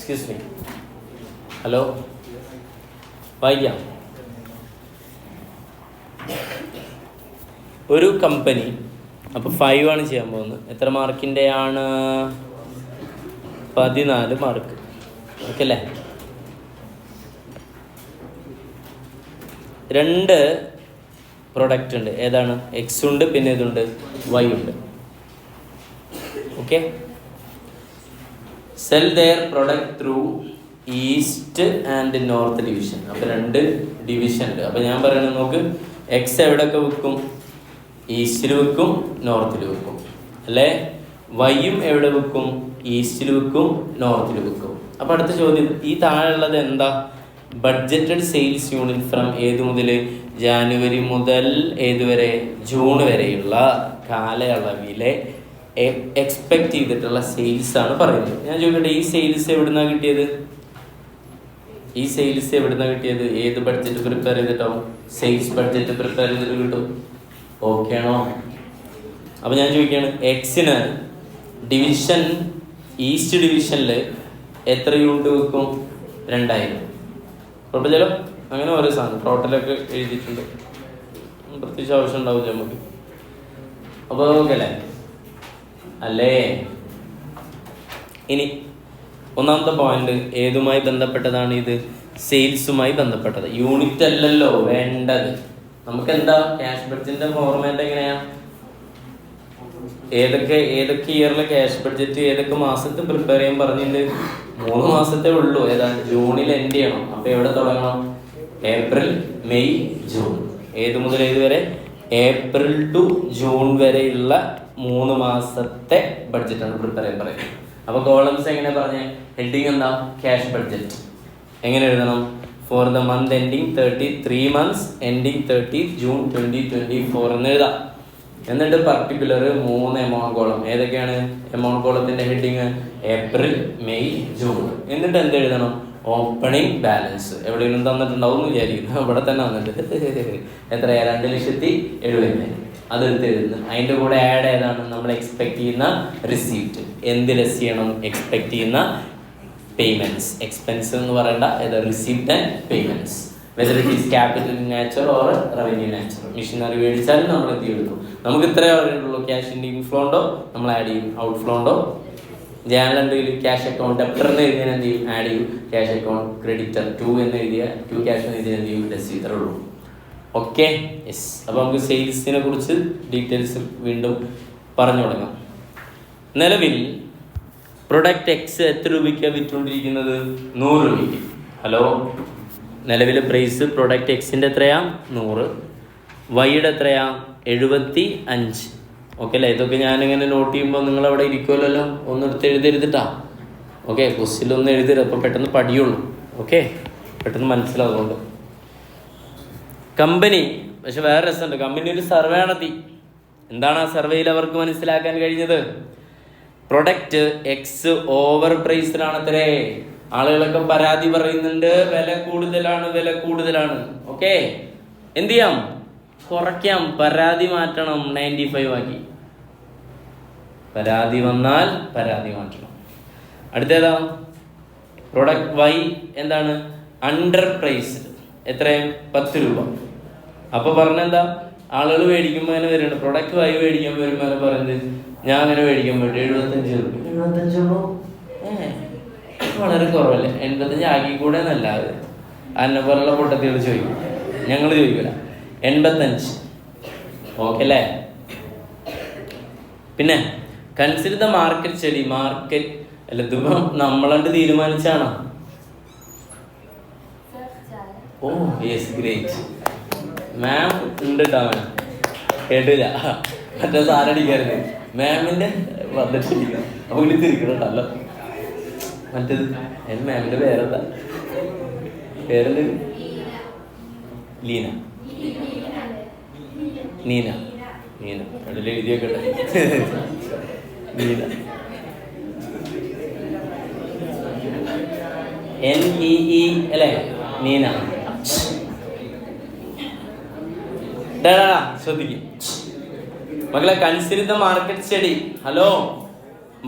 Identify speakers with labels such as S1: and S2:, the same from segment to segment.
S1: Excuse me, hello, വായിക്കാം. ഒരു company, അപ്പോൾ 5 ആണ് ചെയ്യാൻ പോകുന്നത്. എത്ര മാർക്കിൻ്റെ ആണ്? 14 മാർക്ക്. ഓക്കെ അല്ലേ? 2 പ്രൊഡക്റ്റ് ഉണ്ട്. ഏതാണ്? എക്സ് ഉണ്ട്, പിന്നെ ഇതുണ്ട്, വൈ ഉണ്ട്. Okay. Sell their product through east and north division. അപ്പോൾ 2 ഡിവിഷൻ ഉണ്ട്. അപ്പോൾ ഞാൻ പറയണത് നോക്ക്, എക്സ് എവിടെയൊക്കെ വിൽക്കും? ഈസ്റ്റിൽ വിൽക്കും, നോർത്തിൽ വിൽക്കും അല്ലേ? വൈയും എവിടെ വിൽക്കും? ഈസ്റ്റിൽ വിൽക്കും, നോർത്തിൽ വിൽക്കും. അപ്പോൾ അടുത്ത ചോദ്യം, ഈ താഴെയുള്ളത് എന്താ? ബഡ്ജറ്റഡ് സെയിൽസ് യൂണിറ്റ് ഫ്രം ഏത് മുതൽ? ജാനുവരി മുതൽ ഏതുവരെ? ജൂൺ വരെയുള്ള കാലയളവിലെ എക്സ്പെക്റ്റ് ചെയ്തിട്ടുള്ള സെയിൽസ് ആണ് പറയുന്നത്. ഞാൻ ചോദിക്കട്ടെ, ഈ സെയിൽസ് എവിടുന്നാണ് കിട്ടിയത്? ഈ സെയിൽസ് എവിടുന്നാണ് കിട്ടിയത്? ഏത് ബഡ്ജറ്റ് പ്രിപ്പയർ ചെയ്തിട്ടാവും? സെയിൽസ് ബഡ്ജറ്റ് പ്രിപ്പയർ ചെയ്തിട്ട് കിട്ടും. ഓക്കെ ആണോ? അപ്പോൾ ഞാൻ ചോദിക്കുകയാണ്, എക്സിന് ഡിവിഷൻ ഈസ്റ്റ് ഡിവിഷനിൽ എത്ര യൂണിറ്റ് വെക്കും? 2000. കുഴപ്പമില്ലല്ലോ. അങ്ങനെ ഓരോ സാധനം ടോട്ടലൊക്കെ എഴുതിയിട്ടുണ്ട്. പ്രത്യേകിച്ച് ആവശ്യം ഉണ്ടാവില്ല നമുക്ക്. അപ്പോൾ ഓക്കെ അല്ലേ? അല്ലേ? ഇനി ഒന്നാമത്തെ പോയിന്റ് ഏതുമായി ബന്ധപ്പെട്ടതാണ്? ഇത് സെയിൽസുമായി ബന്ധപ്പെട്ടത്. യൂണിറ്റ് അല്ലല്ലോ വേണ്ടത്. നമുക്ക് എന്താ ക്യാഷ് ബഡ്ജറ്റിന്റെ ഫോർമാറ്റ് എങ്ങനെയാ? ഏതൊക്കെ ഇയറിലെ ക്യാഷ് ബഡ്ജറ്റ് ഏതൊക്കെ മാസത്തെ പ്രിപ്പയർ ചെയ്യാൻ പറഞ്ഞിട്ടുണ്ട്? 3 മാസത്തെ ഉള്ളൂ. ഏതാണ്? ജൂണിൽ എൻഡ് ചെയ്യണം. അപ്പൊ എവിടെ തുടങ്ങണം? April, May, June. ഏത് മുതൽ ഏത് വരെ? ഏപ്രിൽ ടു ജൂൺ വരെയുള്ള 3 മാസത്തെ ബഡ്ജറ്റാണ് പ്രിപ്പയർ ചെയ്യാൻ പറയുന്നത്. അപ്പൊ കോളംസ് എങ്ങനെ പറഞ്ഞ? ഹെഡിങ് എന്താ? Cash budget. എങ്ങനെ എഴുതണം? For the month ending 3 months ending 30 June 2024 എന്ന് എഴുതാം. എന്നിട്ട് പർട്ടിക്കുലർ 3 എമൗണ്ട് കോളം. ഏതൊക്കെയാണ് എമൗണ്ട് കോളത്തിന്റെ ഹെഡിങ്? April, May, June. എന്നിട്ട് എന്ത് എഴുതണം? Opening balance. എവിടെയെങ്കിലും തന്നിട്ടുണ്ടാവും എന്ന് വിചാരിക്കുന്നു. ഇവിടെ തന്നെ വന്നിട്ട് എത്രയാ? 2,70,000. അതെടുത്ത് എഴുതുന്നു. അതിൻ്റെ കൂടെ ആഡ് ഏതാണ്? നമ്മൾ എക്സ്പെക്ട് ചെയ്യുന്ന റിസീപ്റ്റ്. എന്ത് ലെസ് ചെയ്യണം? എക്സ്പെക്ട് ചെയ്യുന്ന പേയ്മെന്റ്സ്. എക്സ്പെൻസ് എന്ന് പറയേണ്ട, ഏത്? Receipt and payments. Whether it is capital in nature or revenue nature. Machinery മേടിച്ചാലും നമ്മൾ എന്ത് ചെയ്തു? നമുക്ക് ഇത്രയേ അറിയുള്ളൂ. ക്യാഷിൻ്റെ ഇൻഫ്ലോ ഉണ്ടോ നമ്മൾ ആഡ് ചെയ്യും, ഔട്ട്ഫ്ലോ ഉണ്ടോ. ജേണൽ എൻട്രിയിൽ ക്യാഷ് അക്കൗണ്ട് ഡെപ്റ്റർ എന്ന് എഴുതിയാൽ എന്ത് ചെയ്യും? ആഡ് ചെയ്യും. ക്യാഷ് അക്കൗണ്ട് ക്രെഡിറ്റർ 2 എന്ന് എഴുതിയ 2 ക്യാഷ് എന്ന് എഴുതിയാൽ എന്ത് ചെയ്യും? ലെസ് ചെയ്തേ ഉള്ളൂ. Okay, yes. അപ്പോൾ നമുക്ക് സെയിൽസിനെ കുറിച്ച് ഡീറ്റെയിൽസ് വീണ്ടും പറഞ്ഞു തുടങ്ങാം. നിലവിൽ പ്രൊഡക്റ്റ് എക്സ് എത്ര രൂപയ്ക്കാണ് വിറ്റുകൊണ്ടിരിക്കുന്നത്? 100 രൂപയ്ക്ക്. ഹലോ, നിലവിലെ പ്രൈസ് പ്രൊഡക്റ്റ് എക്സിൻ്റെ എത്രയാ? 100. വൈയുടെ എത്രയാ? 75. ഓക്കെ അല്ലേ? ഇതൊക്കെ ഞാനിങ്ങനെ നോട്ട് ചെയ്യുമ്പോൾ നിങ്ങൾ അവിടെ ഇരിക്കുമല്ലോ, ഒന്നെടുത്ത് എഴുതരുതിട്ടാ. ഓക്കെ, ക്വസ്റ്റ്യനിലൊന്നും എഴുതരുത്. അപ്പോൾ പെട്ടെന്ന് പഠിയുള്ളൂ. ഓക്കെ, പെട്ടെന്ന് മനസ്സിലാവുന്നുണ്ട്. കമ്പനി പക്ഷെ വേറെ രസമുണ്ട്. കമ്പനി ഒരു സർവേ നടത്തി. എന്താണ് ആ സർവേയിൽ അവർക്ക് മനസ്സിലാക്കാൻ കഴിഞ്ഞത്? പ്രൊഡക്റ്റ് എക്സ് ഓവർ പ്രൈസ്ഡാണത്രേ. ആളുകളൊക്കെ പരാതി പറയുന്നുണ്ട്, വില കൂടുതലാണ്. ഓക്കെ, എന്ത് ചെയ്യാം? കുറയ്ക്കാം. പരാതി മാറ്റണം, 95 ആക്കി. പരാതി വന്നാൽ പരാതി മാറ്റണം. അടുത്തേതാ? പ്രൊഡക്റ്റ് വൈ എന്താണ്? Under priced. എത്രയും? 10 രൂപ. അപ്പൊ പറഞ്ഞെന്താ? ആളുകൾ മേടിക്കുമ്പോൾ അങ്ങനെ വരുന്നുണ്ട്. പ്രൊഡക്റ്റ് വൈ മേടിക്കാൻ വരുമ്പോൾ അങ്ങനെ പറയുന്നത്, ഞാൻ അങ്ങനെ മേടിക്കാൻ പറ്റും 75 രൂപ. 75 രൂപ വളരെ കുറവല്ലേ? 85 ആക്കി കൂടെ എന്നല്ലാതെ അന്നെ പോലുള്ള പൊട്ടത്തികൾ ചോദിക്കും. ഞങ്ങൾ ചോദിക്കില്ല. 85. ഓക്കെ അല്ലേ? പിന്നെ consider the market study. Market അല്ല, ഇതിപ്പം നമ്മളണ്ട് തീരുമാനിച്ചാണോ? ഓ യെസ്, ഗ്രേറ്റ്. മാം ഉണ്ട് കേട്ടോ. മാം കേട്ടില്ല, മറ്റേ സാരടിക്കാറുണ്ട്. മാമിൻ്റെ വന്നിട്ടിരിക്കണം. അപ്പോൾ വിളിച്ചിരിക്കണം കേട്ടോ. മറ്റേത് മാമിൻ്റെ പേരെന്താ? പേരെന്ത്? ലീന. നീന. അതിൽ എഴുതിയൊക്കെ നീന. NEE അല്ലേ? നീന. ശ്രദ്ധിക്കും മക്കളെ. Consider the market study. Hello,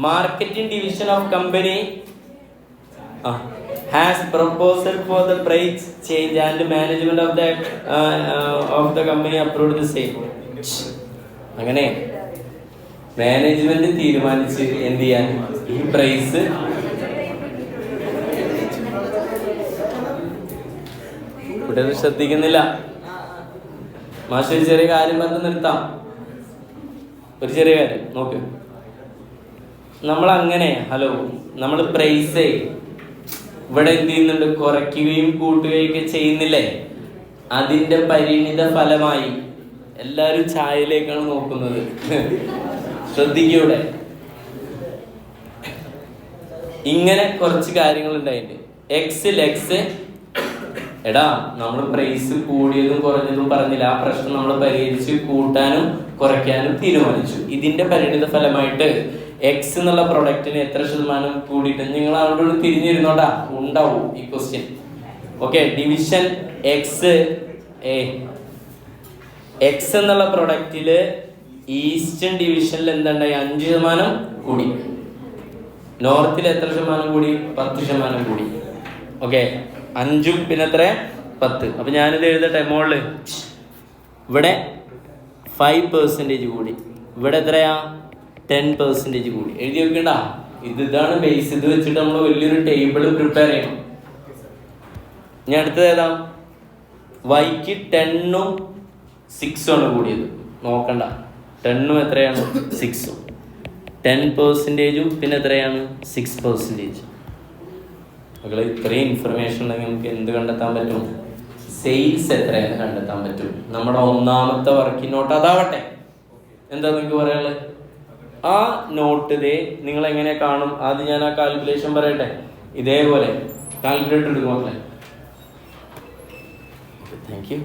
S1: marketing division of company has proposal for the price change and management of the company approved the same. അങ്ങനെ മാനേജ്മെന്റ് തീരുമാനിച്ച് എന്ത് ചെയ്യാൻ ഈ പ്രൈസ് കുട്ടികൾ ശ്രദ്ധിക്കുന്നില്ല. മാഷ് ഒരു ചെറിയ കാര്യം പറഞ്ഞ് നിർത്താം. ഒരു ചെറിയ കാര്യം നോക്ക്. നമ്മളങ്ങനെ നമ്മൾ പ്രൈസ് ഇവിടെ എന്ത് ചെയ്യുന്നുണ്ട്, കുറയ്ക്കുകയും കൂട്ടുകയൊക്കെ ചെയ്യുന്നില്ലേ? അതിന്റെ പരിണിത ഫലമായി എല്ലാരും ചായയിലേക്കാണ് നോക്കുന്നത്. ശ്രദ്ധിക്കൂടെ? ഇങ്ങനെ കുറച്ച് കാര്യങ്ങൾ ഉണ്ടായിട്ട് എക്സ് എടാ നമ്മൾ പ്രൈസ് കൂടിയതും കുറഞ്ഞതും പറഞ്ഞില്ല. ആ പ്രശ്നം നമ്മൾ പരിഹരിച്ച് കൂട്ടാനും കുറയ്ക്കാനും തീരുമാനിച്ചു. ഇതിന്റെ പരിണിത ഫലമായിട്ട് എക്സ് എന്നുള്ള പ്രൊഡക്റ്റിന് എത്ര ശതമാനം കൂടിയിട്ട് നിങ്ങൾ അവിടെ തിരിഞ്ഞിരുന്നോട്ടാ ഉണ്ടാവും ഈ ക്വസ്റ്റ്യൻ. ഓക്കെ, ഡിവിഷൻ എക്സ് എന്നുള്ള പ്രൊഡക്റ്റില് ഈസ്റ്റേൺ ഡിവിഷനിൽ എന്തുണ്ടായി? 5% കൂടി. നോർത്തിൽ എത്ര ശതമാനം കൂടി? 10% കൂടി. ഓക്കെ, 5 പിന്നെ എത്ര? 10. അപ്പൊ ഞാനിത് എഴുതട്ടെ മോളില്. ഇവിടെ 5% കൂടി, ഇവിടെ എത്രയാ? 10% കൂടി. എഴുതി വെക്കണ്ട. ഇതാണ് ബേസ്. ഇത് വെച്ചിട്ട് നമ്മൾ വലിയൊരു ടേബിൾ പ്രിപ്പയർ ചെയ്യണം. ഇനി അടുത്തത് ഏതാ? വൈക്ക് 10ഉം 6 കൂടിയത്. നോക്കണ്ട, 10ഉം എത്രയാണ്? 6ഉം. 10% പിന്നെ എത്രയാണ്? 6%. മക്കളെ, ഇത്രയും ഇൻഫർമേഷൻ ഉണ്ടെങ്കിൽ നമുക്ക് എന്ത് കണ്ടെത്താൻ പറ്റും? സെയിൽസ് എത്രയാണ് കണ്ടെത്താൻ പറ്റും. നമ്മുടെ ഒന്നാമത്തെ വർക്കിംഗ് നോട്ട് അതാവട്ടെ. എന്താ നിങ്ങൾക്ക് പറയാനുള്ളത്? ആ നോട്ട് നിങ്ങൾ എങ്ങനെ കാണും? ആദ്യം ഞാൻ ആ കാൽക്കുലേഷൻ പറയട്ടെ. ഇതേപോലെ കാൽക്കുലേറ്റർ എടുക്കും മക്കളെ. Thank you.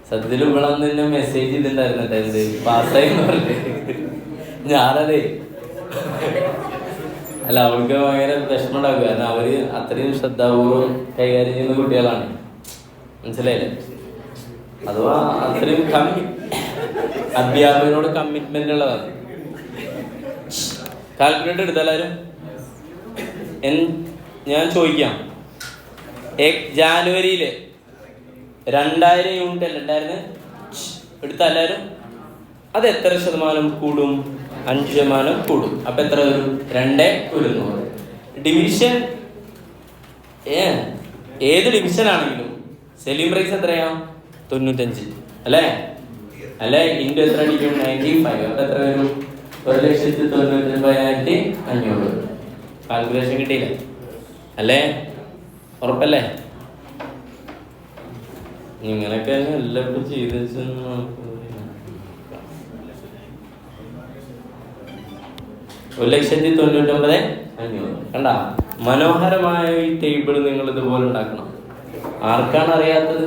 S1: സത്യത്തിൽ ഇവിടെ തന്നെ മെസ്സേജ് ചെയ്തിട്ടുണ്ടായിരുന്നട്ടെ, എന്ത് പാസ്സായി പറഞ്ഞേ. ഞാനതേ അല്ല, അവൾക്ക് ഭയങ്കര വിഷമം ഉണ്ടാക്കുക. കാരണം അവര് അത്രയും ശ്രദ്ധാപൂർവം കൈകാര്യം ചെയ്യുന്ന കുട്ടികളാണ്. മനസ്സിലായില്ലേ? അഥവാ അത്രയും അധ്യാപകനോട് കമ്മിറ്റ്മെന്റ് ഉള്ളതാണ്. കാൽക്കുലേറ്റർ എടുത്താലും ഞാൻ ചോദിക്കാം, ജാനുവരിയില് 2000 യൂണിറ്റ് അല്ല ഉണ്ടായിരുന്നു? എടുത്താലും അത് എത്ര ശതമാനം കൂടും? 5% കൂടും. അപ്പൊ എത്ര വരും? 2,100. ഡിവിഷൻ ഏത് ഡിവിഷൻ ആണെങ്കിലും സെല്ലിംഗ് പ്രൈസ് എത്രയാ? 95 അല്ലേ? ഇൻഡു എത്ര അടിക്കും? 95. അപ്പൊ എത്ര വരും? 1,99,500. കാൽക്കുലേഷൻ കിട്ടിയില്ല അല്ലേ? ഉറപ്പല്ലേ? ഇങ്ങനൊക്കെ എല്ലാവരും ചെയ്ത് 1,99,500. കണ്ട, മനോഹരമായ ഈ ടേബിൾ നിങ്ങൾ ഇതുപോലെ ഉണ്ടാക്കണം. ആർക്കാണ് അറിയാത്തത്?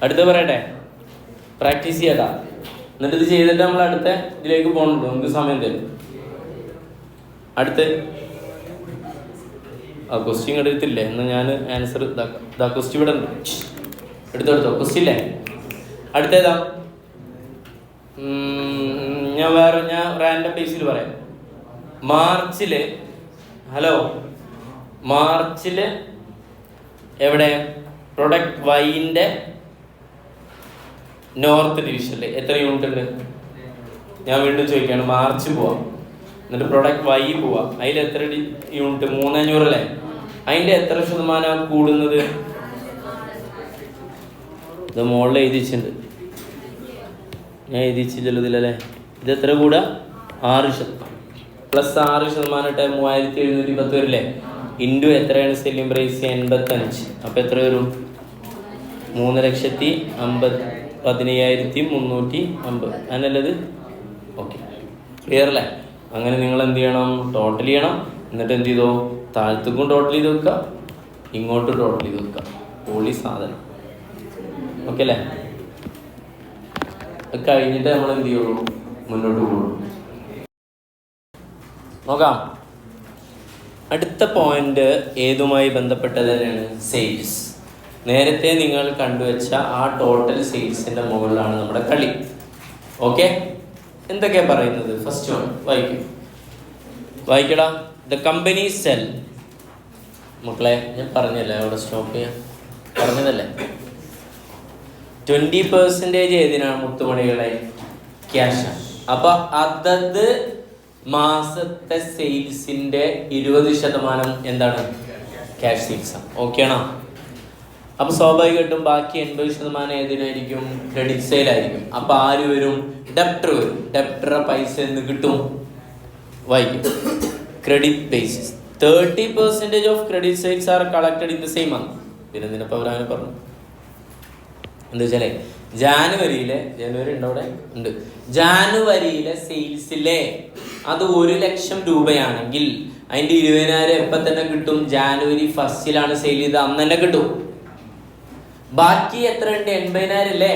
S1: അടുത്ത പറയട്ടെ, പ്രാക്ടീസ് ചെയ്യട്ടാ. എന്നിട്ട് ഇത് ചെയ്തിട്ട് നമ്മൾ അടുത്ത ഇതിലേക്ക് പോകണുള്ളൂ. നമുക്ക് സമയം തരും. അടുത്ത് ആ ക്വസ്റ്റ്യൻ എടുത്തില്ലേ? എന്നാൽ ഞാൻ ആൻസർ ഇതാക്കാം. ക്വസ്റ്റ്യൻ ഇവിടെ ഉണ്ട്, എടുത്തോ. ക്വസ്റ്റ്യൻ ഇല്ലേ? അടുത്തേതാ? ഞാൻ റാൻഡം ബേസിൽ പറയാം. മാർച്ചില് എവിടെ പ്രൊഡക്റ്റ് വൈൻ്റെ നോർത്ത് ഡിവിഷനിൽ എത്ര യൂണിറ്റ് ഉണ്ട്? ഞാൻ വീണ്ടും ചോദിക്കുകയാണ്. മാർച്ച് പോവാം, എന്നിട്ട് പ്രൊഡക്റ്റ് വൈ പോവാം. അതിൽ എത്ര യൂണിറ്റ്? 3,500 അല്ലേ? അതിൻ്റെ എത്ര ശതമാനം കൂടുന്നത്? ഇത് മുകളിൽ എഴുതിച്ചിട്ടുണ്ട്. ഞാൻ എഴുതിച്ചില്ലല്ലോ ഇതിലല്ലേ? ഇത് എത്ര കൂടുക? 6% പ്ലസ് 6% 3,710 വരില്ലേ? ഇൻറ്റു എത്രയാണ് സെല്ലിംഗ് പ്രൈസ്? 85. അപ്പം എത്ര വരും? 3,15,350. അങ്ങനല്ലത്? ഓക്കെ, ക്ലിയർ അല്ലേ? അങ്ങനെ നിങ്ങൾ എന്ത് ചെയ്യണം? ടോട്ടൽ ചെയ്യണം. എന്നിട്ട് എന്ത് ചെയ്തോ? താഴത്തേക്കും ടോട്ടൽ ചെയ്ത് വെക്കുക, ഇങ്ങോട്ട് ടോട്ടൽ ചെയ്ത് വെക്കുക. പൊളി സാധനം. ഓക്കെ അല്ലേ? കഴിഞ്ഞിട്ട് നമ്മൾ എന്ത് ചെയ്യുള്ളൂ? മുന്നോട്ട് പോകുള്ളൂ. നോക്കാം. അടുത്ത പോയിന്റ് ഏതുമായി ബന്ധപ്പെട്ടത് തന്നെയാണ്? സെയിൽസ്. നേരത്തെ നിങ്ങൾ കണ്ടുവച്ച ആ ടോട്ടൽ സെയിൽസിന്റെ മുകളിലാണ് നമ്മുടെ കളി. ഓക്കെ, എന്തൊക്കെയാ പറയുന്നത്? ഫസ്റ്റ് വൺ വായിക്കടാ. The company sell. മക്കളെ ഞാൻ പറഞ്ഞല്ലേ, അവിടെ സ്റ്റോപ്പ് ചെയ്യാം, പറഞ്ഞതല്ലേ. 20% ഏതിനാണ് മുത്തുമണികളെ? ക്യാഷാണ്. അപ്പൊ അതത് മാസത്തെ സെയിൽസിന്റെ 20% എന്താണ്? ക്യാഷ് സെയിൽസ് ആണ്. ഓക്കെ ആണോ? അപ്പൊ സ്വാഭാവികമായിട്ടും ബാക്കി 80% ഏതിനായിരിക്കും? ക്രെഡിറ്റ് സെയിൽ ആയിരിക്കും. അപ്പൊ ആര് വരും? ഡെപ്റ്റർ വരും. ഡെപ്റ്ററെ പൈസ എന്ന് കിട്ടും? വായിക്കും, credit basis. 30% of credit sales are collected in the same month. പിന്നെ എന്തിനപ്പോൾ അവരങ്ങനെ പറഞ്ഞു? എന്താ വെച്ചാലേ ജനുവരി ഉണ്ടോ? അവിടെ ഉണ്ട്. ജാനുവരിയിലെ സെയിൽസിലെ അത് 1,00,000 രൂപയാണെങ്കിൽ അതിന്റെ 20,000 എപ്പം തന്നെ കിട്ടും? ജാനുവരി 1 സെയിൽ ചെയ്ത് അന്ന് തന്നെ കിട്ടും. ബാക്കി എത്ര ഉണ്ട്? 80,000 അല്ലേ?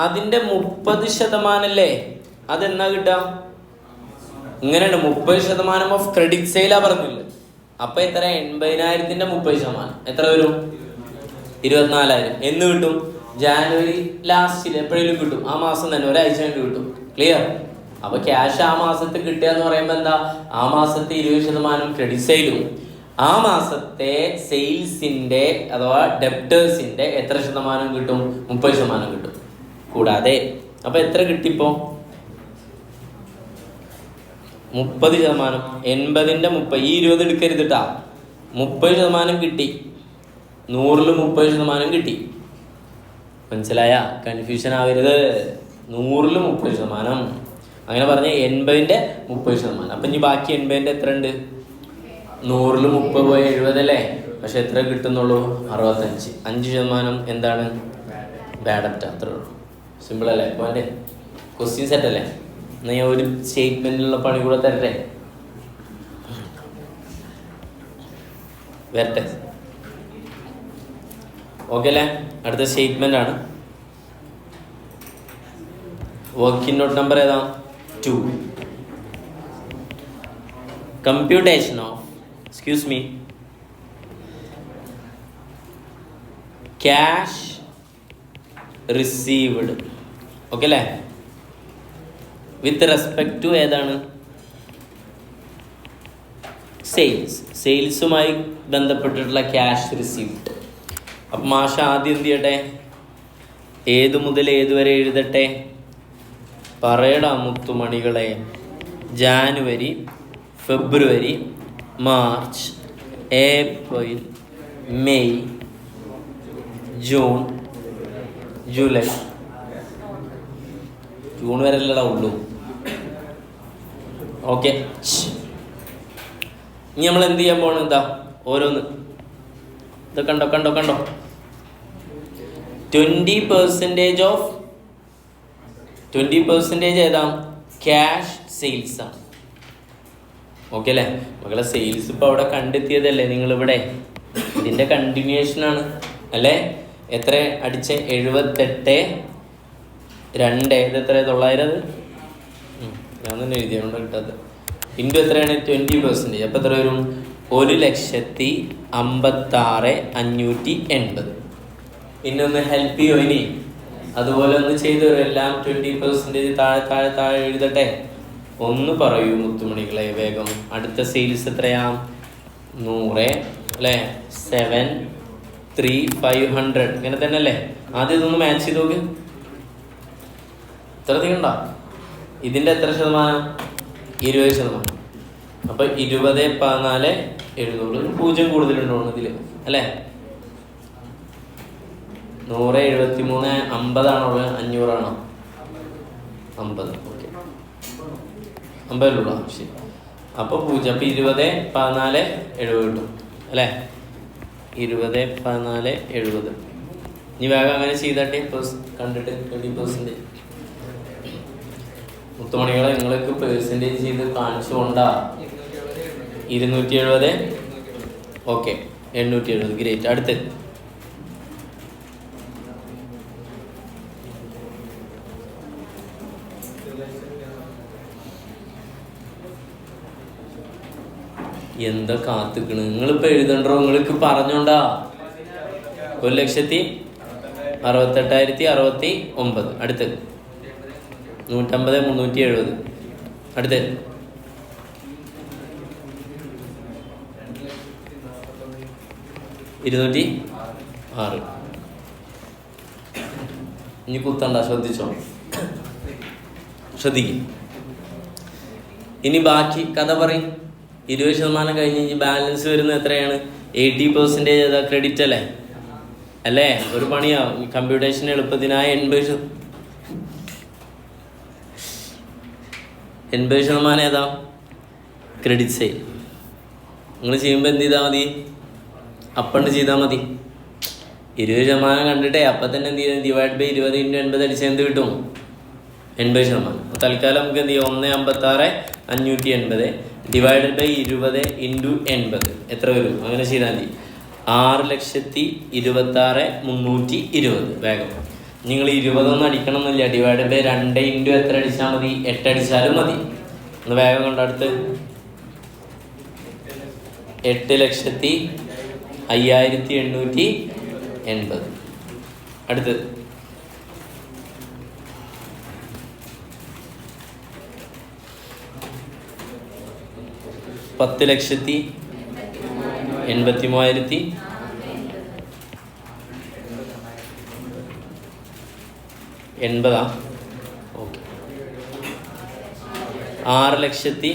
S1: അതിന്റെ 30% അല്ലേ? അതെന്നാ കിട്ടുക? ഇങ്ങനെയുണ്ട്, 30% ഓഫ് ക്രെഡിറ്റ് സെയിലാ പറഞ്ഞില്ല. അപ്പൊ എത്ര? 80,000ന്റെ 30% എത്ര വരും? 24,000. എന്ന് കിട്ടും? ജാനുവരി ലാസ്റ്റിൽ എപ്പോഴേലും കിട്ടും. ആ മാസം തന്നെ, ഒരാഴ്ച കഴിഞ്ഞ് കിട്ടും. ക്ലിയർ? അപ്പൊ ക്യാഷ് ആ മാസത്തെ കിട്ടുക എന്ന് പറയുമ്പോൾ എന്താ? ആ മാസത്തെ 20% ക്രെഡിറ്റ് സെയിലും ആ മാസത്തെ സെയിൽസിന്റെ അഥവാ ഡെപ്റ്റേഴ്സിന്റെ എത്ര ശതമാനം കിട്ടും? 30% കിട്ടും. കൂടാതെ അപ്പൊ എത്ര കിട്ടിപ്പോ? 30%. 80ന്റെ 30, ഈ 20 എടുക്കരുതിട്ടാ. 30% കിട്ടി. 100ൽ 30% കിട്ടി. മനസ്സിലായ? കൺഫ്യൂഷൻ ആവരുത്. 100ൽ 30%. അങ്ങനെ പറഞ്ഞ 80ന്റെ 30%. അപ്പൊ ഇനി ബാക്കി 80ന്റെ എത്ര ഉണ്ട്? 100ൽ 30 പോയി 70 അല്ലേ? പക്ഷെ എത്ര കിട്ടുന്നുള്ളൂ? 65. 5% എന്താണ്? ബാഡ് ഡെപ്റ്റ്. അത്രേ ഉള്ളൂ. സിമ്പിൾ അല്ലേ? പോയിന്റ്. ക്വസ്റ്റ്യൻ സെറ്റ് അല്ലേ? എന്നാൽ ഞാൻ ഒരു സ്റ്റേറ്റ്മെന്റിലുള്ള പണി കൂടെ തരട്ടെ? വരട്ടെ? ഓക്കെ അല്ലേ? അടുത്ത സ്റ്റേറ്റ്മെന്റ് ആണ്. വർക്കിംഗ് നോട്ട് നമ്പർ ഏതാ? 2. Computation of cash received. Okay അല്ലേ? വിത്ത് റെസ്പെക്ട് ടു ഏതാണ്? സെയിൽസുമായി ബന്ധപ്പെട്ടിട്ടുള്ള ക്യാഷ് റിസീവ്ഡ്. അപ്പം മാഷ ആദ്യം എന്ത് ചെയ്യട്ടെ? ഏതു മുതൽ ഏതുവരെ എഴുതട്ടെ? പറയടാ മുത്തുമണികളെ. January, February, March, April, May, June, July. June വരെ അല്ലടാ ഉള്ളൂ. ഓക്കെ. ഇനി നമ്മൾ എന്ത് ചെയ്യാൻ പോകണം? എന്താ ഓരോന്ന് ഇത് കണ്ടോ 20% ഏതാ? ക്യാഷ് സെയിൽസ് ആണ്. ഓക്കെ അല്ലേ മക്കളെ? സെയിൽസ് ഇപ്പൊ അവിടെ കണ്ടെത്തിയതല്ലേ നിങ്ങളിവിടെ? ഇതിന്റെ കണ്ടിന്യൂഷൻ ആണ് അല്ലേ? എത്ര അടിച്ച? 78.2. ഇതെത്ര? 900. ഞാൻ തന്നെ എഴുതിയോണ്ട് കിട്ടാത്ത. ഇൻറ്റു എത്രയാണ്? 20%. അപ്പം എത്ര വരും? 1,56,580. പിന്നെ ഒന്ന് ഹെൽപ്പ് ചെയ്യോ ഇനി? അതുപോലെ ഒന്ന് ചെയ്തു തരും. എല്ലാം 20% താഴെ എഴുതട്ടെ. ഒന്ന് പറയൂ മുത്തുമണികളെ വേഗം. അടുത്ത സെയിൽസ് എത്രയാ? 100 അല്ലേ? 7,3,500. ഇങ്ങനെ തന്നെ അല്ലേ? ആദ്യം ഇതൊന്ന് മാച്ച് ചെയ്ത് നോക്ക്. ഇത്ര തീണ്ട. ഇതിന്റെ എത്ര ശതമാനം? 20%. അപ്പൊ 20,14,700. 0 കൂടുതലുണ്ടോ ഇതില് അല്ലേ? 100, 73, 50 ആണോ? 500 ആണോ? 50. ഓക്കെ, 50 ശരി. അപ്പൊ 0. അപ്പൊ 20,14,70 കിട്ടും അല്ലേ? 20,14,70. ഇനി വേഗം അങ്ങനെ ചെയ്തട്ടെ. കണ്ടിട്ട് 20%. മുത്തുമണികളെ നിങ്ങൾക്ക് പെർസെൻറ്റേജ് ചെയ്ത് കാണിച്ചു കൊണ്ടാ. 270. ഓക്കെ, 870. ഗ്രേറ്റ്. അടുത്ത് എന്താ കാത്തിക്കണ്? നിങ്ങളിപ്പോ എഴുതണ്ടോ? നിങ്ങൾക്ക് പറഞ്ഞോണ്ടാ. 1,68,069. അടുത്ത് 150,370. അടുത്ത് 206. ഇനി കുത്തണ്ട, ശ്രദ്ധിച്ചോ, ശ്രദ്ധിക്കും. ഇനി ബാക്കി കഥ പറയും. 20% കഴിഞ്ഞ് ഇനി ബാലൻസ് വരുന്നത് എത്രയാണ്? 80% ഏതാ? ക്രെഡിറ്റ് അല്ലേ? അല്ലേ? ഒരു പണിയാവും കമ്പ്യൂട്ടേഷൻ എളുപ്പത്തിനായ 80% ഏതാ? Credit sale. നിങ്ങൾ ചെയ്യുമ്പോൾ എന്ത് ചെയ്താൽ മതി? അപ്പണ്ട് ചെയ്താൽ മതി. 20% കണ്ടിട്ടേ അപ്പം തന്നെ എന്ത് ചെയ്താൽ ഡിവൈഡ് ബൈ 20 × 80 അടിച്ചാൽ എന്ത് കിട്ടും? 80%. തൽക്കാലം നമുക്ക് എന്ത് ചെയ്യും? 156,580 ഡിവൈഡഡ് ബൈ 20 × 80 എത്ര വരും? അങ്ങനെ ചെയ്താൽ മതി. 6,26,320. വേഗം നിങ്ങൾ 20 അടിക്കണം എന്നില്ല. ഡിവൈഡ് ബൈ 2 × എത്ര അടിച്ചാൽ മതി? 8 അടിച്ചാലും മതി. ഒന്ന് വേഗം കൊണ്ട് അടുത്ത് 8,05,880. അടുത്ത് 10,83,080. ഓക്കെ. 6,00,000.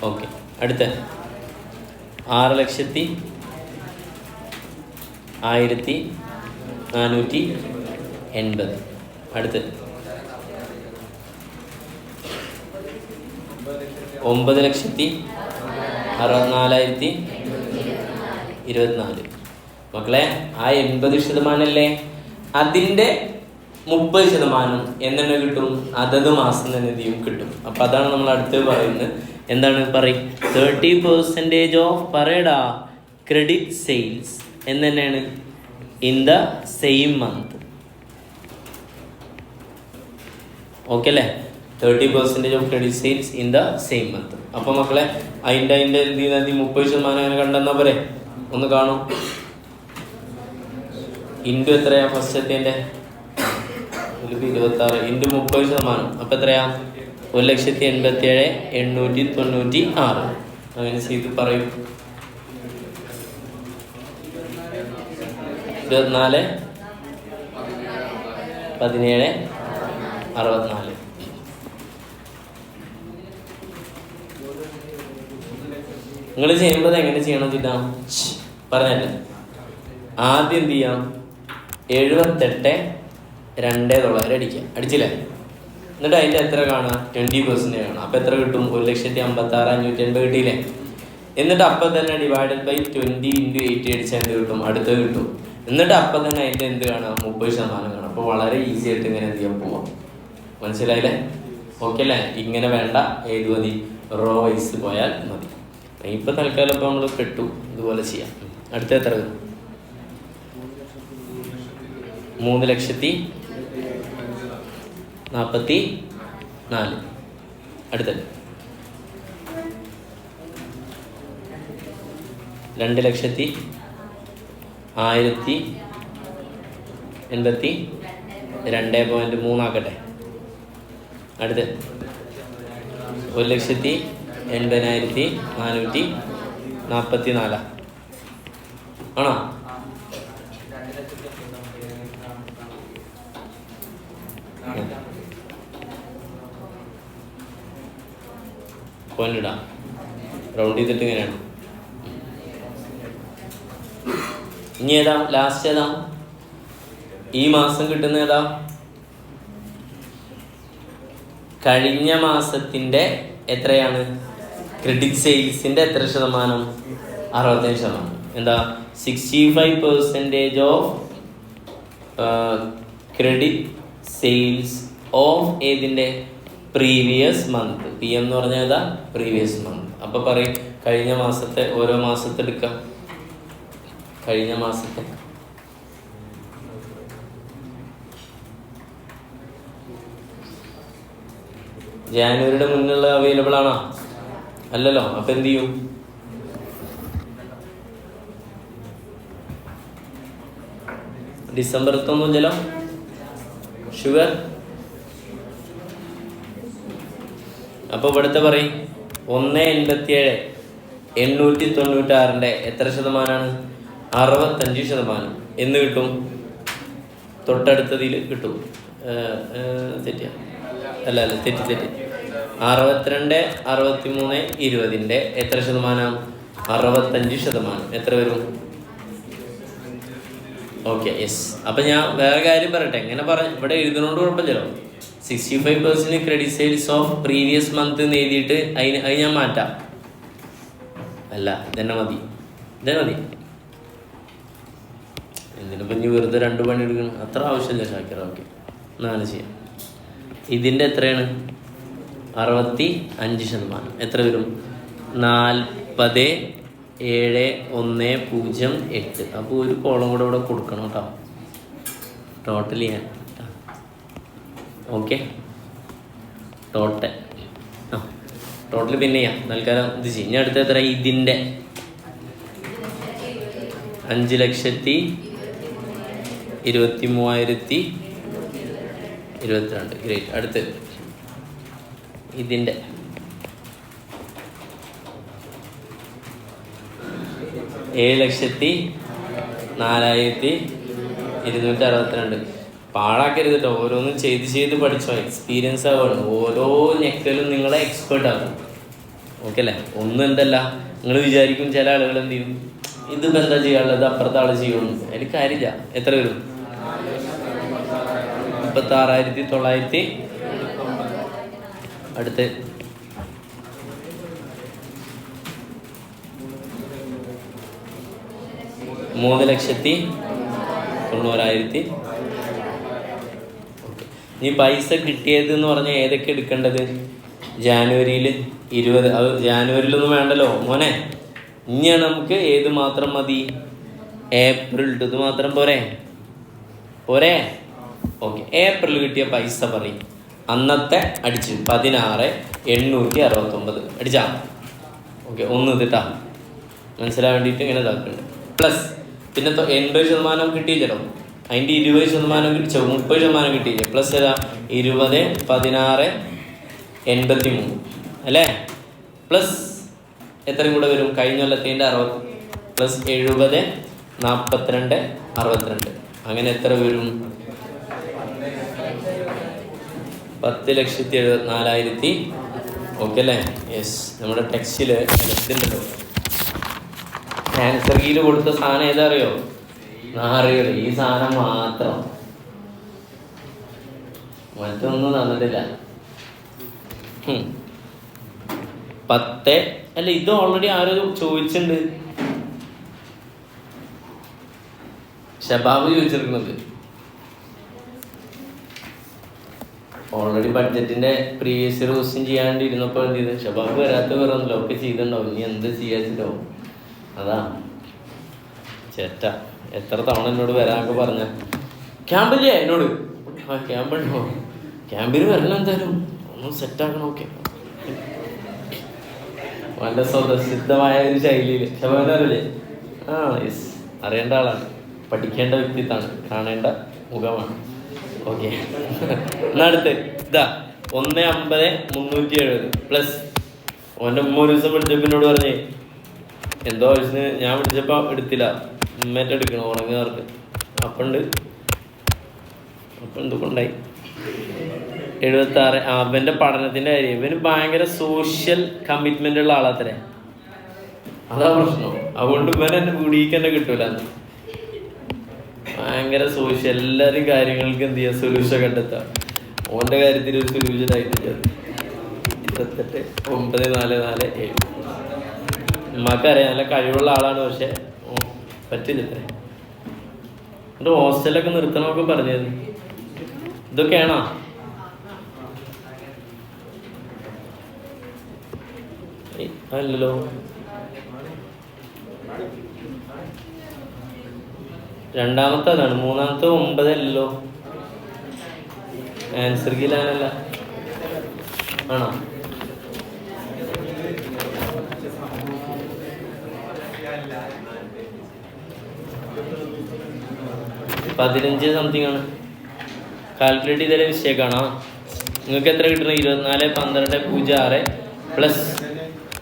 S1: ഓക്കെ. അടുത്ത 6,01,480. അടുത്ത് 9,64,24. മക്കളെ, ആ 80% അല്ലേ, അതിൻ്റെ 30% എന്നെ കിട്ടും. അതത് മാസം തന്നെ എന്തെയും കിട്ടും. അപ്പം അതാണ് നമ്മൾ അടുത്ത് പറയുന്നത്. എന്താണ് പറയും? 30% ഓഫ് പറയടാ ക്രെഡിറ്റ് സെയിൽസ് എന്ന് തന്നെയാണ് in the same month. Okay അല്ലേ? 30% of credit sales in the same month. അപ്പോൾ മക്കളെ അതിൻ്റെ എന്ത് ചെയ്താൽ 30% അങ്ങനെ കണ്ടെന്നാ പോരെ? ഒന്ന് കാണും. ഇൻറ്റു എത്രയാ ഫസ്റ്റത്തേൻ്റെ? 26 ഇൻറ്റു 30%. അപ്പം എത്രയാ? 1,87,896. അങ്ങനെ ചെയ്ത് പറയും. 24,17,64. നിങ്ങൾ ചെയ്യുമ്പോൾ എങ്ങനെ ചെയ്യണം ചിട്ടാ പറഞ്ഞല്ലേ? ആദ്യം എന്ത് ചെയ്യാം? 78,200 അടിക്കാം. അടിച്ചില്ലേ? എന്നിട്ട് അതിൻ്റെ എത്ര കാണാം? 20% കാണാം. അപ്പം എത്ര കിട്ടും? 1,56,580 കിട്ടിയില്ലേ? എന്നിട്ട് അപ്പം തന്നെ ഡിവൈഡഡ് ബൈ 20 × 80 അടിച്ചാൽ എന്ത് കിട്ടും? അടുത്തത് കിട്ടും. എന്നിട്ട് അപ്പം തന്നെ അതിൻ്റെ എന്ത് കാണാം? 30% കാണാം. അപ്പോൾ വളരെ ഈസി ആയിട്ട് ഇങ്ങനെ എന്ത് ചെയ്യാൻ പോവാം. മനസ്സിലായില്ലേ? ഓക്കെ അല്ലേ? ഇങ്ങനെ വേണ്ട, ഏത് മതി? റോ വൈസ് പോയാൽ മതി. ഇപ്പം തൽക്കാലം ഇപ്പം നമ്മൾ പെട്ടു. ഇതുപോലെ ചെയ്യാം. അടുത്ത എത്ര? 3,44,000. അടുത്ത 2,01,082.3 ആക്കട്ടെ. അടുത്ത് 1,80,444 ആണോ? പോയിന്റ് ഇടാം. റൗണ്ട് ചെയ്തിട്ട് ഇങ്ങനെയാണ്. ഇനി ഏതാ ലാസ്റ്റ്? ഏതാ ഈ മാസം കിട്ടുന്ന? ഏതാ? കഴിഞ്ഞ മാസത്തിൻ്റെ എത്രയാണ്? ക്രെഡിറ്റ് സെയിൽസിൻ്റെ എത്ര ശതമാനം? 65%. എന്താ? 65% ഓഫ് ക്രെഡിറ്റ് സെയിൽസ് ഓഫ് ഏതിൻ്റെ? Previous month. പി എം എന്ന് പറഞ്ഞാൽ ഏതാ? Previous month. അപ്പം പറയും കഴിഞ്ഞ മാസത്തെ, ഓരോ മാസത്തെ എടുക്കാം. കഴിഞ്ഞ മാസത്തെ ജാനുവരിയുടെ മുന്നുള്ള അവൈലബിൾ ആണോ? അല്ലല്ലോ. അപ്പം എന്ത് ചെയ്യും? ഡിസംബറത്തൊന്നും ഇല്ലല്ലോ. ഷുഗർ. അപ്പോൾ ഇവിടുത്തെ പറയും 1,87 896 എത്ര ശതമാനമാണ്? 65%. എന്ന് കിട്ടും? തൊട്ടടുത്തതിൽ കിട്ടും. തെറ്റിയ അല്ല തെറ്റി 62, 63, 20 എത്ര ശതമാനം? 65%. എത്ര വരും? Okay, yes. അപ്പം ഞാൻ വേറെ കാര്യം പറയട്ടെ. എങ്ങനെ ഇവിടെ എഴുതുന്നതുകൊണ്ട് കുഴപ്പമില്ലല്ലോ. 65% credit sales of previous month എന്ന് എഴുതിയിട്ട് അത് ഞാൻ മാറ്റാം. അല്ല, ഇതന്നെ മതി. എന്തിനിപ്പം ഇനി വെറുതെ 2 പണി എടുക്കണം? അത്ര ആവശ്യമില്ല ഷാക്കിർ. ഓക്കെ, എന്നാണ് ചെയ്യാം. ഇതിൻ്റെ എത്രയാണ്? 65%. എത്ര വരും? 40,7,1,0,8. അപ്പോൾ ഒരു കോളം കൂടെ ഇവിടെ കൊടുക്കണം കേട്ടോ, ടോട്ടൽ ചെയ്യാൻ. ഓക്കെ, ടോട്ടൽ പിന്നെ ചെയ്യാം. തൽക്കാലം ഇത് ചെയ്യും. ഞാൻ അടുത്ത എത്ര? ഇതിൻ്റെ 5,23,022. ഗ്രേറ്റ്. അടുത്ത് ഇതിൻ്റെ 7,04,262. പാഴാക്കരുത് കേട്ടോ. ഓരോന്നും ചെയ്ത് പഠിച്ചോ. എക്സ്പീരിയൻസ് ആവുകയാണ്. ഓരോ ഞെക്കലും നിങ്ങളെ എക്സ്പേർട്ട് ആകും. ഓക്കെ അല്ലേ? ഒന്നും എന്തല്ല, നിങ്ങൾ വിചാരിക്കും ചില ആളുകൾ എന്ത് ചെയ്യും, ഇതിപ്പോൾ എന്താ ചെയ്യാനുള്ളത്, അപ്പുറത്തെ ആൾ ചെയ്യുമെന്ന്. എനിക്ക് കാര്യമില്ല. എത്ര വരും? 36,900. അടുത്ത് 3,90,000. ഇനി പൈസ കിട്ടിയത് എന്ന് പറഞ്ഞാൽ ഏതൊക്കെ എടുക്കേണ്ടത്? ജാനുവരിയിൽ 20. അത് ജാനുവരിയിലൊന്നും വേണ്ടല്ലോ മോനെ. ഇനിയാണ് നമുക്ക് ഏത് മാത്രം മതി? ഏപ്രിൽ. ഇത് മാത്രം പോരെ? ഓക്കെ. ഏപ്രിൽ കിട്ടിയ പൈസ പറയും. അന്നത്തെ അടിച്ച് 16,869 അടിച്ചാ. ഓക്കെ, ഒന്ന് ഇതിട്ടാ മനസ്സിലാൻ വേണ്ടിയിട്ട് ഇങ്ങനെ ഇതാക്കുന്നുണ്ട്. പ്ലസ് പിന്നെ 80% കിട്ടിയില്ലല്ലോ, അതിൻ്റെ 20% കിട്ടിച്ചോ, 30% കിട്ടിയില്ലേ. പ്ലസ് ഏതാ? 20, 16, 83 അല്ലേ? പ്ലസ് എത്രയും കൂടെ വരും? കഴിഞ്ഞ കൊല്ലത്തിൻ്റെ 60 പ്ലസ് 70, 42, 62. അങ്ങനെ എത്ര വരും? 10,74,000. ഓക്കെ അല്ലേ? യെസ്. നമ്മുടെ ടെക്സ്റ്റിൽ ഇതുണ്ടല്ലോ, ആൻസർ കീയിൽ കൊടുത്ത സാധനം ഏതാ അറിയോ? നാറികൾ. ഈ സാധനം മാത്രം, മറ്റൊന്നും തന്നിട്ടില്ല. 10 അല്ല, ഇത് ഓൾറെഡി ആരോ ചോദിച്ചിട്ടുണ്ട്. ഷബാബ് ചോദിച്ചിരിക്കുന്നത് ഓൾറെഡി ബഡ്ജറ്റിന്റെ പ്രീവിയസ് ഇയർ ക്വസ്റ്റ്യൻ ചെയ്യാണ്ടിരുന്നപ്പോൾ എന്ത് ചെയ്ത്? ഷബാബ് വരാത്ത വേറൊന്നുമില്ല, ഒക്കെ ചെയ്തിട്ടുണ്ടാവും. ഇനി എന്ത് ചെയ്യാച്ചിട്ടാവും. അതാ ചേട്ട എത്ര തവണ എന്നോട് വരാനൊക്കെ പറഞ്ഞ. ക്യാമ്പില്ലേ എന്നോട്? ക്യാമ്പുണ്ടോ? ക്യാമ്പിന് വരണം, എന്തായാലും ഒന്ന് സെറ്റാക്കണം. ഓക്കെ, നല്ല സ്വതസിദ്ധമായ ഒരു ശൈലിയിൽ. ഷബാബിനല്ലേ? യെസ്, അറിയേണ്ട ആളാണ്, പഠിക്കേണ്ട വ്യക്തിത്വമാണ്, കാണേണ്ട മുഖമാണ്. ഓക്കെ, എന്നാ അടുത്ത് ഇതാ 1,50,370 പ്ലസ്. ഓൻ്റെ ഉമ്മ ഒരു ദിവസം വിളിച്ചപ്പോൾ എന്നോട് പറഞ്ഞേ, എന്തോ ആവശ്യത്തിന് ഞാൻ വിളിച്ചപ്പോൾ എടുത്തില്ല, ഉമ്മേറ്റെടുക്കണം ഉണങ്ങാർക്ക്. അപ്പം എന്തൊക്കെയുണ്ടായി? 76. അവൻ്റെ പഠനത്തിൻ്റെ കാര്യം. ഇവന് ഭയങ്കര സോഷ്യൽ കമ്മിറ്റ്മെൻ്റ് ഉള്ള ആളാത്രേ. അതാ പ്രശ്നം. അതുകൊണ്ട് ഇവനെ വീടിക്ക് തന്നെ കിട്ടൂല. ഭയങ്കര സോഷ്യൽ, എല്ലാവരും കാര്യങ്ങൾക്ക് എന്ത് ചെയ്യുക, സൊല്യൂഷൻ കണ്ടെത്താം. ഓൻ്റെ കാര്യത്തിൽ ഒരു സൊല്യൂഷൻ ആയിട്ടില്ല. 28,9,447. ഉമ്മക്കറിയാം നല്ല കഴിവുള്ള ആളാണ്, പക്ഷെ പറ്റില്ല. ഇത്രേ എന്നിട്ട് ഹോസ്റ്റലൊക്കെ നിർത്തണമൊക്കെ പറഞ്ഞത്. ഇതൊക്കെയാണോ? അല്ലല്ലോ. രണ്ടാമത്തെ അതാണ്. മൂന്നാമത്തെ 9 അല്ലല്ലോ. ആൻസർ കീലാനല്ല ആണോ? $15 സംതിങ് ആണ്. കാൽക്കുലേറ്റ് ചെയ്താലേ മിസ്റ്റേക്ക് ആണോ? നിങ്ങൾക്ക് എത്ര കിട്ടണം? 24,12,06 പ്ലസ്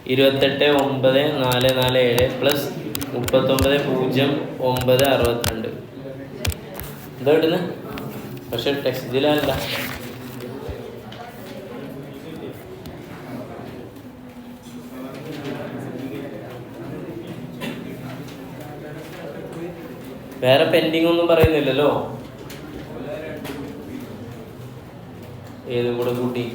S1: 28,9,447 പ്ലസ് 39,0,9,62. എന്താ കിട്ടുന്നത്? പക്ഷെ ടെക്സ്റ്റ് ഇതിലല്ല. വേറെ പെൻഡിങ് ഒന്നും പറയുന്നില്ലല്ലോ. ഏതും കൂടെ കൂട്ടി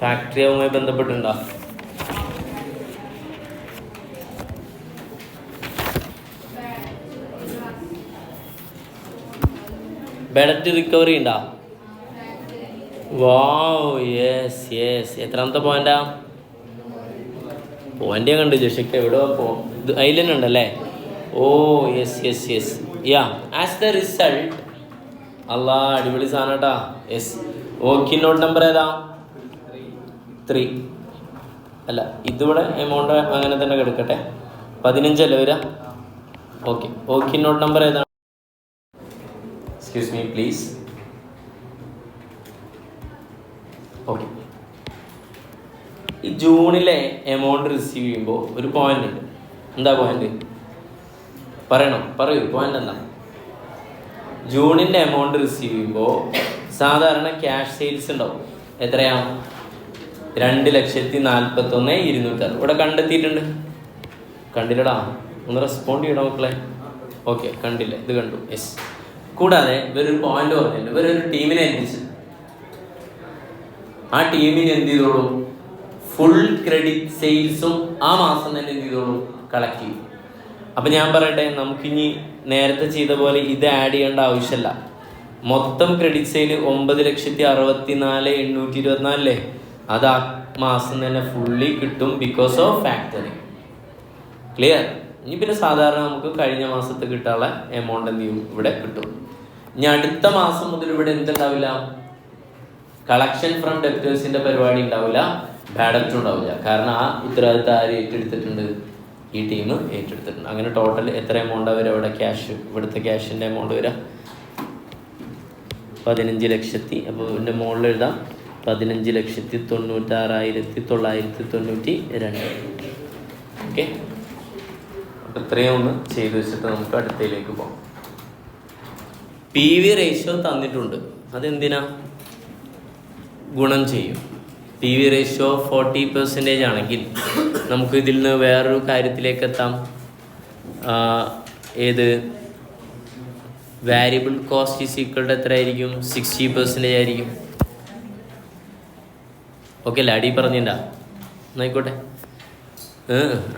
S1: ഫാക്ടറിയുമായി ബന്ധപ്പെട്ടുണ്ടോ? ബെഡറ്റ് റിക്കവറി ഉണ്ടോ? വാവ്, യെസ് യെസ്. എത്രാമത്തെ പോയിന്റാ? പോയിന്റ് ഞാൻ കണ്ടു. ജോഷിക്ക് എവിടെ ഇത് അതിൽ തന്നെ ഉണ്ടല്ലേ? Oh yes yes yes. Yeah as the result. അല്ലാ, അടിപൊളി സാധനം കേട്ടാ. യെസ്. ഓക്കെ, നോട്ട് നമ്പർ ഏതാ? 3 അല്ല, ഇതിവിടെ എമൗണ്ട് അങ്ങനെ തന്നെ കിടക്കട്ടെ. 15 അല്ലേ വരിക? ഓക്കെ. ഓക്കെ, നോട്ട് നമ്പർ ഏതാണ്? Excuse me please. ഓക്കെ, ഈ ജൂണിലെ എമൗണ്ട് റിസീവ് ചെയ്യുമ്പോൾ ഒരു പോയിന്റ് ഉണ്ട്. എന്താ പോയിന്റ്? പറയൂ പോയിന്റ് എന്താ? ജൂണിൻ്റെ എമൗണ്ട് റിസീവ് ചെയ്യുമ്പോൾ സാധാരണ ക്യാഷ് സെയിൽസ് ഉണ്ടാവും. എത്രയാ? 2,41,260. ഇവിടെ കണ്ടെത്തിയിട്ടുണ്ട്. കണ്ടില്ലടാ? ഒന്ന് റെസ്പോണ്ട് ചെയ്യണം മക്കളെ. ഓക്കെ, കണ്ടില്ല, ഇത് കണ്ടു. യെസ്. കൂടാതെ ഇവരൊരു പോയിന്റ് പറഞ്ഞിട്ടുണ്ട്. ഇവരൊരു ടീമിനെ ഏൽപ്പിച്ചു. ആ ടീമിന് എന്ത് ചെയ്തോളൂ? ഫുൾ ക്രെഡിറ്റ് സെയിൽസും ആ മാസം തന്നെ എന്ത് ചെയ്തോളൂ? കളക്ട് ചെയ്യും. അപ്പം ഞാൻ പറയട്ടെ, നമുക്കിനി നേരത്തെ ചെയ്ത പോലെ ഇത് ആഡ് ചെയ്യേണ്ട ആവശ്യമില്ല. മൊത്തം ക്രെഡിറ്റ് സെയിൽ 9,64,824 അത് ആ മാസം തന്നെ ഫുള്ളി കിട്ടും, ബിക്കോസ് ഓഫ് ഫാക്ടറി. ക്ലിയർ? ഇനി പിന്നെ സാധാരണ നമുക്ക് കഴിഞ്ഞ മാസത്തെ കിട്ടാനുള്ള എമൗണ്ട് എന്ത് ചെയ്യും? ഇവിടെ കിട്ടും. ഇനി അടുത്ത മാസം മുതൽ ഇവിടെ എന്തുണ്ടാവില്ല? കളക്ഷൻ ഫ്രം ഡെപ്റ്റേഴ്സിന്റെ പരിപാടി ഉണ്ടാവില്ല, ബാഡ് ഡെപ്റ്റും ഉണ്ടാവില്ല. കാരണം ആ ഉത്തരവാദിത്തം ആര് ഏറ്റെടുത്തിട്ടുണ്ട്? ഈ ടീം ഏറ്റെടുത്തിട്ടുണ്ട്. അങ്ങനെ ടോട്ടൽ എത്ര എമൗണ്ട് വരിക? ഇവിടെ ക്യാഷ്, ഇവിടുത്തെ ക്യാഷിൻ്റെ എമൗണ്ട് വരിക 15 ലക്ഷത്തി. അപ്പോൾ ഇതിൻ്റെ മുകളിൽ എഴുതാം 15,96,992. ഓക്കെ, അപ്പോൾ ഇത്രയും ഒന്ന് ചെയ്ത് വെച്ചിട്ട് നമുക്ക് അടുത്തയിലേക്ക് പോകാം. PV റേഷ്യോ തന്നിട്ടുണ്ട്. അതെന്തിനാ? ഗുണം ചെയ്യും. PV റേഷ്യോ 40% ആണെങ്കിൽ നമുക്ക് ഇതിൽ നിന്ന് വേറൊരു കാര്യത്തിലേക്ക് എത്താം. ഏത്? Variable cost is equal to എത്ര ആയിരിക്കും? 60% ആയിരിക്കും. ഓക്കെ അല്ലേ? അടി പറഞ്ഞിട്ടുണ്ടാ? എന്നായിക്കോട്ടെ.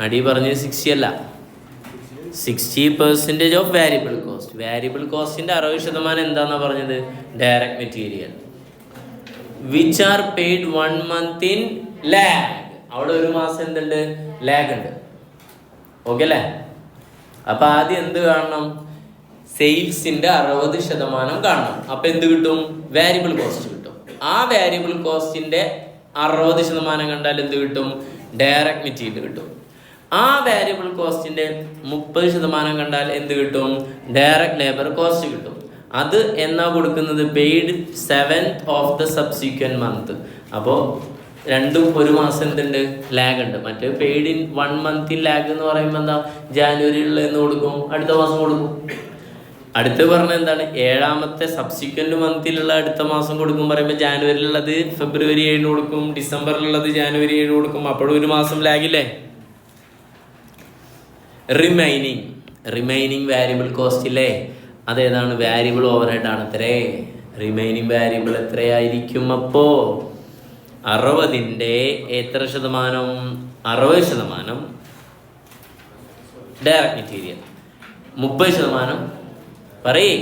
S1: അടി പറഞ്ഞത് 60 അല്ല, 60% ഓഫ് വാരിയബിൾ കോസ്റ്റ്. വാരിയബിൾ കോസ്റ്റിൻ്റെ 60% എന്താണെന്നാണ് പറഞ്ഞത്? Direct material which are paid 1 month in lag. അവിടെ ഒരു മാസം എന്തുണ്ട്? ലാഗ് ഉണ്ട്. ഓക്കെ അല്ലേ? അപ്പം ആദ്യം എന്ത് കാണണം? സെയിൽസിൻ്റെ 60% കാണണം. അപ്പം എന്ത് കിട്ടും? വാരിയബിൾ കോസ്റ്റ് കിട്ടും. ആ വാരിയബിൾ കോസ്റ്റിൻ്റെ 60% കണ്ടാൽ എന്ത് കിട്ടും? ഡയറക്റ്റ് മെറ്റീരിയൽ കിട്ടും. ആ വാരിയബിൾ കോസ്റ്റിൻ്റെ 30% കണ്ടാൽ എന്ത് കിട്ടും? ഡയറക്റ്റ് ലേബർ കോസ്റ്റ് കിട്ടും. അത് എന്നാ കൊടുക്കുന്നത്? Paid 7th of the subsequent month. അപ്പോൾ രണ്ടും ഒരു മാസം എന്തുണ്ട്? ലാഗ് ഉണ്ട്. മറ്റേ paid in 1 month in lag എന്ന് പറയുമ്പോൾ എന്താ? ജാനുവരിയിലുള്ള എന്ന് കൊടുക്കും, അടുത്ത മാസം കൊടുക്കും. അടുത്ത് പറഞ്ഞ എന്താണ്? 7ാമത്തെ സബ്സിക്വൻറ്റ് മന്തിലുള്ള അടുത്ത മാസം കൊടുക്കും പറയുമ്പോൾ ജാനുവരിയിലുള്ളത് ഫെബ്രുവരി 7 കൊടുക്കും, ഡിസംബറിലുള്ളത് ജാനുവരി 7 കൊടുക്കും. അപ്പോഴും ഒരു മാസം ലാഗില്ലേ? റിമൈനിങ് വാരിയബിൾ കോസ്റ്റ് ഇല്ലേ? അതേതാണ്? വാരിയബിൾ ഓവർ ഹെഡ് ആണ്. അത്രേ റിമൈനിങ് വാരിയബിൾ എത്രയായിരിക്കും? അപ്പോൾ 60ൻ്റെ എത്ര ശതമാനം? 60% ഡയറക്റ്റ് മെറ്റീരിയൽ, 30% പറയേ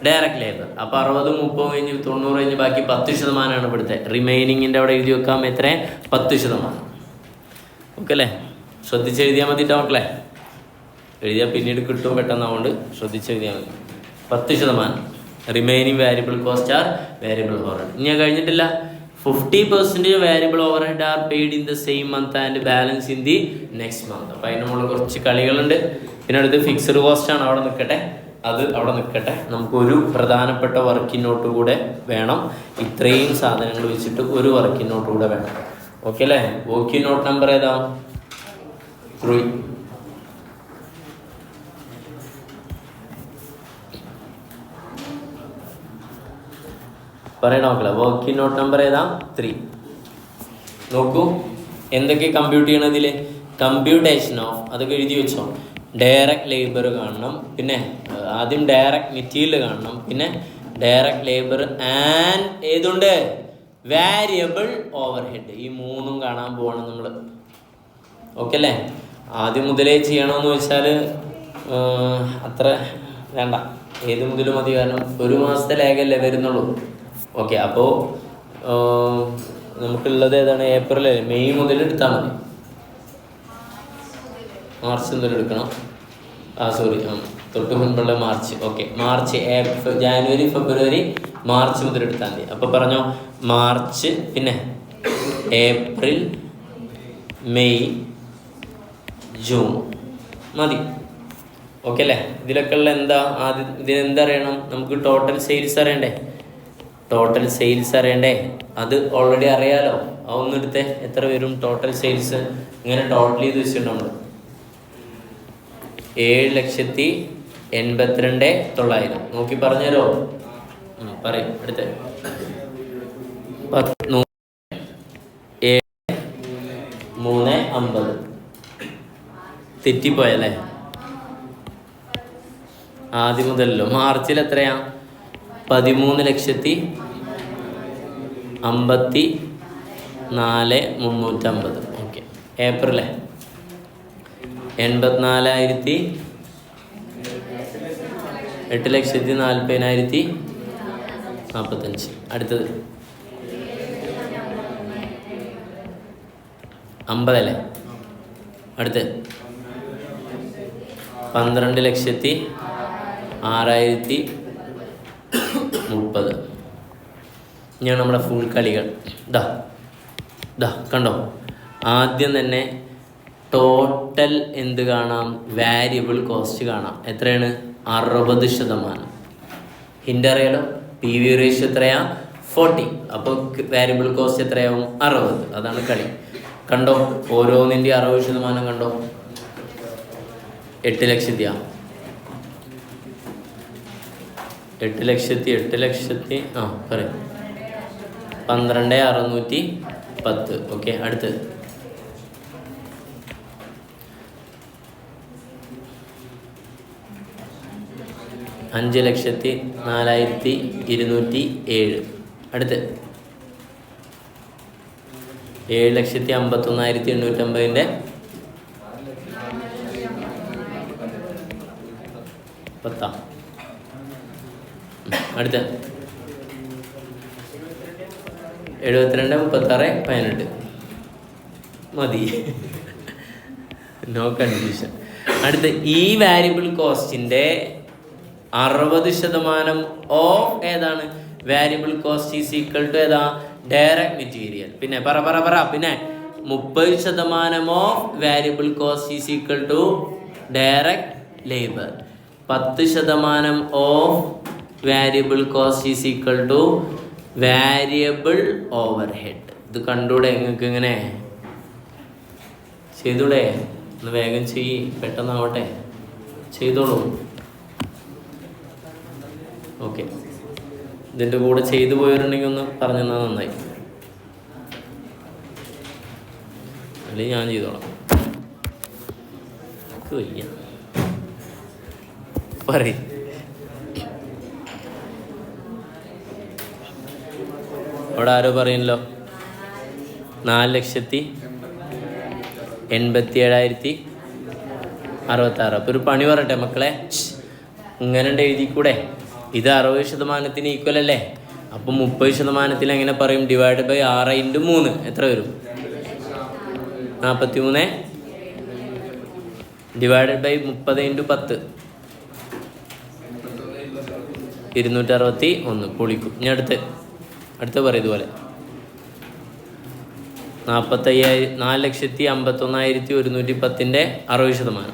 S1: ഡയറക്റ്റ് ലേബർ. അപ്പോൾ 60, 30 കഴിഞ്ഞ് 90 കഴിഞ്ഞ് ബാക്കി 10% ഇവിടുത്തെ റിമൈനിങ്ങിൻ്റെ അവിടെ എഴുതി വെക്കാം. എത്ര? 10%. ഓക്കെ അല്ലേ? ശ്രദ്ധിച്ചെഴുതിയാൽ മതിട്ടോ മക്കളെ. എഴുതിയാൽ പിന്നീട് കിട്ടും പെട്ടെന്നാവുകൊണ്ട് ശ്രദ്ധിച്ചെഴുതിയാൽ മതി. 10% remaining variable cost are variable over head. ഇനി കഴിഞ്ഞിട്ടില്ല. 50% variable overhead are paid in the same month and balance in the next month. അപ്പോൾ അതിന് നമ്മൾ കുറച്ച് കളികളുണ്ട്. പിന്നെ അടുത്ത് ഫിക്സഡ് കോസ്റ്റ് ആണ്, അവിടെ നിൽക്കട്ടെ, അത് അവിടെ നിൽക്കട്ടെ. നമുക്കൊരു പ്രധാനപ്പെട്ട വർക്കിംഗ് നോട്ട് കൂടെ വേണം. ഇത്രയും സാധനങ്ങൾ വെച്ചിട്ട് ഒരു വർക്കിംഗ് നോട്ട് കൂടെ വേണം. ഓക്കെ അല്ലേ? വർക്കിംഗ് നോട്ട് നമ്പർ ഏതാ? 3. പറയണ മക്കളെ, വർക്കിംഗ് നോട്ട് നമ്പർ ഏതാ? 3. നോക്കൂ എന്തൊക്കെ കമ്പ്യൂട്ട് ചെയ്യണതിൽ. കമ്പ്യൂട്ടേഷൻ ഓഫ്, അതൊക്കെ എഴുതി വെച്ചോ. ഡയറക്റ്റ് ലേബർ കാണണം, പിന്നെ ആദ്യം ഡയറക്റ്റ് മെറ്റീരിയൽ കാണണം, പിന്നെ ഡയറക്റ്റ് ലേബർ ആൻഡ് ഏതുണ്ട് വാരിയബിൾ ഓവർ ഹെഡ്. ഈ 3 കാണാൻ പോവാണ് നമ്മൾ. ഓക്കെ അല്ലേ? ആദ്യം മുതലേ ചെയ്യണമെന്ന് വെച്ചാൽ അത്ര വേണ്ട, ഏത് മുതലും മതി. കാരണം ഒരു മാസത്തെ ലേഖല്ലേ വരുന്നുള്ളൂ. ഓക്കെ, അപ്പോൾ നമുക്കുള്ളത് ഏതാണ്? ഏപ്രിൽ, മെയ് മുതൽ എടുത്താൽ മതി. മാർച്ച് മുതൽ എടുക്കണം. തൊട്ട് മുൻപുള്ള March. Okay, March, January, February, March മുതൽ എടുത്താൽ മതി. അപ്പോൾ പറഞ്ഞോ, മാർച്ച്, പിന്നെ ഏപ്രിൽ, മെയ്, ജൂൺ മതി. ഓക്കെ അല്ലേ? ഇതിലൊക്കെ ഉള്ള എന്താ ആദ്യം, ഇതിനെന്താ അറിയണം നമുക്ക്? ടോട്ടൽ സെയിൽസ് അറിയണ്ടേ? ടോട്ടൽ സെയിൽസ് അറിയണ്ടേ? അത് ഓൾറെഡി അറിയാലോ. അതൊന്നും എടുത്തേ, എത്ര വരും ടോട്ടൽ സെയിൽസ്? ഇങ്ങനെ ടോട്ടൽ ചെയ്ത് വെച്ചിട്ടുണ്ട് നമ്മൾ. 7,82,900. നോക്കി പറഞ്ഞുതരോ? പറയും. അടുത്ത 7,350. തെറ്റിപ്പോയല്ലേ? ആദ്യം മുതലല്ലോ. മാർച്ചിൽ എത്രയാ? 13,54,350. ഓക്കെ. ഏപ്രിലെ 84,000, 8,40,45. അടുത്തത് 50 അല്ലേ? അടുത്ത് 12,06,30. ഇനിയാണ് നമ്മുടെ ഫുൾ കളികൾ. കണ്ടോ? ആദ്യം തന്നെ ടോട്ടൽ എന്ത് കാണാം? വാരിയബിൾ കോസ്റ്റ് കാണാം. എത്രയാണ്? 60%. ഹിൻ്റ് അറിയാലോ. പി വി റേഷ്യോ എത്രയാ? 40. അപ്പോൾ വാരിയബിൾ കോസ്റ്റ് എത്രയാവും? 60. അതാണ് കളി. കണ്ടോ? ഓരോന്നിൻ്റെ 60% കണ്ടോ? 8 ലക്ഷത്തിയാ? 8 ലക്ഷത്തി പറയും 12,610. ഓക്കെ. അടുത്ത് 5,04,207. അടുത്ത് 7,51,850 10. അടുത്ത 72,36,18. മതി. No confusion. അടുത്ത ഈ വാരിയബിൾ കോസ്റ്റിൻ്റെ 60% ഓഫ് ഏതാണ്? Variable cost is equal to ഏതാ? Direct material. പിന്നെ പറ പിന്നെ 30% of variable cost is equal to direct labour. 10% of variable cost is equal to variable overhead. ഇത് കണ്ടൂടെ നിങ്ങൾക്ക്? ഇങ്ങനെ ചെയ്തൂടെ? ഒന്ന് വേഗം ചെയ്യ്, പെട്ടെന്നാവട്ടെ, ചെയ്തോളൂ. ഓക്കെ. ഇതിൻ്റെ കൂടെ ചെയ്തു പോയിട്ടുണ്ടെങ്കിൽ ഒന്ന് പറഞ്ഞു തന്നാൽ നന്നായി. അല്ലെങ്കിൽ ഞാൻ ചെയ്തോളാം. വയ്യ പറയും. അവിടെ ആരോ പറയുന്നല്ലോ 4,87,66. അപ്പോൾ ഒരു പണി പറയട്ടെ മക്കളെ, ഇങ്ങനെ എഴുതിക്കൂടെ? ഇത് 60% ഈക്വൽ അല്ലേ? അപ്പം 30% എങ്ങനെ പറയും? ഡിവൈഡ് ബൈ 6 × 3 എത്ര വരും? 43. Divided by 30 × 10 261. പൊളിക്കും. ഇനി അടുത്ത് പറയും ഇതുപോലെ 4,51,110 60%.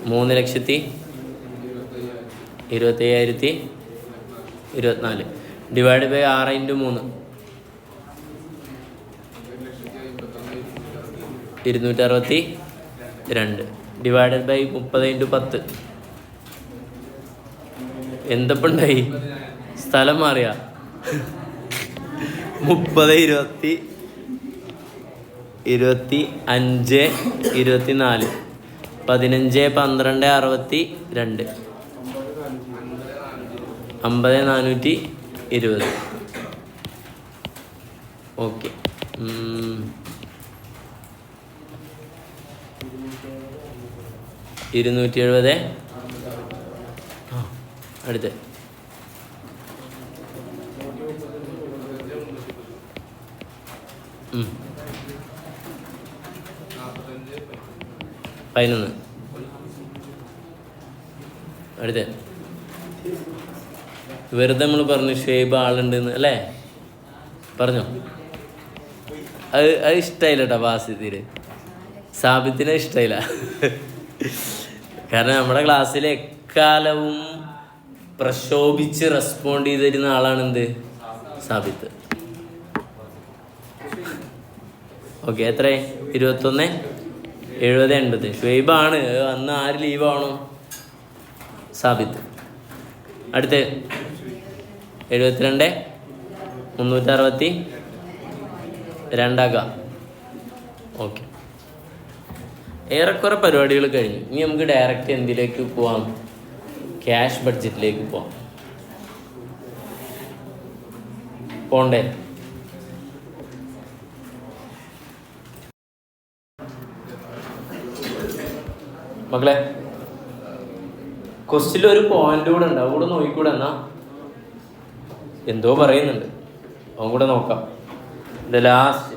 S1: 3,25,024 ഡിവൈഡ് ബൈ 6 × 3 262 ഡിവൈഡഡ് ബൈ 30 × 10 എന്തപ്പണ്ടായി? സ്ഥലം മാറിയ 30 20 25 24 15 12 62 50,420. ഓക്കെ. 270. അടുത്ത് 11. അടുത്ത് വെറുതെ നമ്മൾ പറഞ്ഞു ഷേബ് ആളുണ്ടെന്ന് അല്ലേ? പറഞ്ഞോ? അത് ഇഷ്ടമായില്ല കേട്ടോ ബാസിത്തിന്. സാബിത്തിന് ഇഷ്ടമായില്ല. കാരണം നമ്മുടെ ക്ലാസ്സിൽ എക്കാലവും പ്രക്ഷോഭിച്ച് റെസ്പോണ്ട് ചെയ്തിരുന്ന ആളാണ് എന്ത്? സാബിത്ത്. ഓക്കെ. എത്ര? 21 70 80. ഷുഹൈബാണ് അന്ന്. ആര് ലീവാണോ? സാബിത്ത്. അടുത്ത് 72 362. ഓക്കെ. ഏറെക്കുറെ പരിപാടികൾ കഴിഞ്ഞു. ഇനി നമുക്ക് ഡയറക്റ്റ് എന്തിലേക്ക് പോവാം? ക്യാഷ് ബഡ്ജറ്റിലേക്ക് പോവാം. പോണ്ടേ? മക്കളെ, ക്വസ്റ്റിൽ ഒരു പോയിന്റ് കൂടെ ഉണ്ട്. അതുകൂടെ നോക്കിക്കൂടെ? എന്നാ എന്തോ പറയുന്നുണ്ട്, അതും കൂടെ നോക്കാം. ദ ലാസ്റ്റ്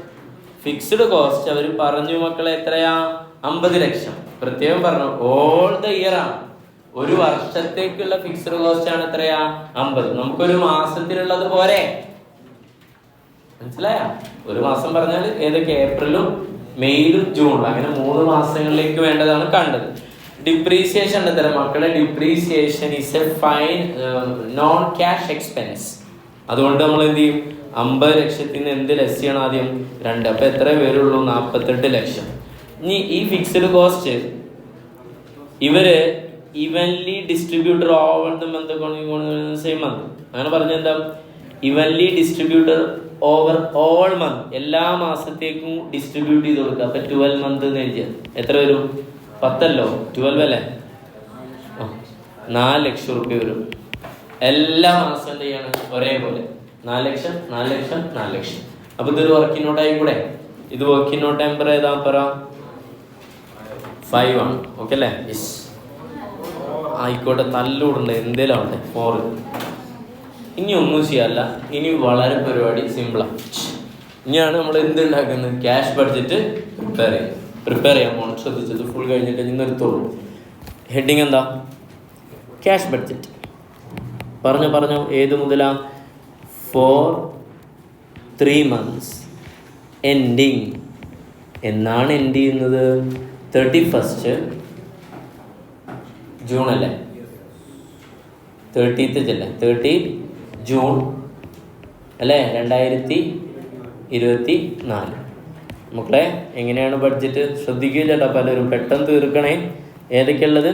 S1: ഫിക്സ്ഡ് കോസ്റ്റ് അവർ പറഞ്ഞു മക്കളെ എത്രയാ? 50 ലക്ഷം. പ്രത്യേകം പറഞ്ഞു ഓൾ ദ ഇയർ ആണ്. ഒരു വർഷത്തേക്കുള്ള ഫിക്സ്ഡ് കോസ്റ്റ് ആണ് എത്രയാ? 50. നമുക്കൊരു മാസത്തിനുള്ളത് പോരെ? മനസ്സിലായ? ഒരു മാസം പറഞ്ഞാൽ ഏതൊക്കെ? ഏപ്രിലും മെയ്യിലും ജൂണിലും, അങ്ങനെ 3 മാസങ്ങളിലേക്ക് വേണ്ടതാണ് കണ്ടത്. ഡിപ്രീസിയേഷൻ ഉണ്ട് തരാം മക്കളെ. Depreciation is A fine non cash expense. അതുകൊണ്ട് നമ്മൾ എന്ത് ചെയ്യും? 50 ലക്ഷത്തിൽ നിന്ന് എന്ത് ലെസ് ചെയ്യണം? ആദ്യം 2. അപ്പൊ എത്ര വരുള്ളൂ? 48 ലക്ഷം. ഇനി ഈ ഫിക്സ്ഡ് കോസ്റ്റ് ഇവര് evenly distributor over the month same month. അങ്ങനെ പറഞ്ഞ എന്താ? Evenly distributor over all month. എല്ലാ മാസത്തേക്കും ഡിസ്ട്രിബ്യൂട്ട് ചെയ്ത് കൊടുക്കുക. അപ്പൊ 12 മന്ത് എന്ന് എഴുതിയത് എത്ര വരും? 10 12 അല്ലേ? 4 ലക്ഷം റുപ്യ വരും. എല്ലാ മാസം എന്ത് ചെയ്യാണ്? ഒരേപോലെ 4 ലക്ഷം 4 ലക്ഷം 4 ലക്ഷം. അപ്പൊ ഇതൊരു വർക്കിംഗ് നോട്ട് ആയിക്കൂടെ? ഇത് വർക്കിംഗ് നോട്ട് നമ്പർ ഏതാ പറ? 5 ആണ്. ഓക്കെ അല്ലേ? യെസ്, ആയിക്കോട്ടെ. തല്ലൂടുണ്ട് എന്തേലും ആവട്ടെ. 4. ഇനി ഒന്നും ചെയ്യാല്ല. ഇനി വളരെ പരിപാടി സിമ്പിളാണ്. ഇനിയാണ് നമ്മൾ എന്തുണ്ടാക്കുന്നത്? ക്യാഷ് ബഡ്ജറ്റ് പ്രിപ്പയർ ചെയ്യാൻ പോകണം. ശ്രദ്ധിച്ചത് ഫുൾ കഴിഞ്ഞിട്ട് ഇനി നിർത്തുള്ളൂ. ഹെഡിങ് എന്താ? Cash budget. പറഞ്ഞോ. ഏത് മുതലാ? For 3 months ending. എന്നാണ് എൻഡ് ചെയ്യുന്നത്? 31st ജൂൺ അല്ലേ? 30th അല്ലേ? 30 ജൂൺ അല്ലേ? 2024. മക്കളെ, എങ്ങനെയാണ് ബഡ്ജറ്റ്? ശ്രദ്ധിക്കുക ചേട്ടാ. പലരും പെട്ടെന്ന് തീർക്കണേ. ഏതൊക്കെയുള്ളത്?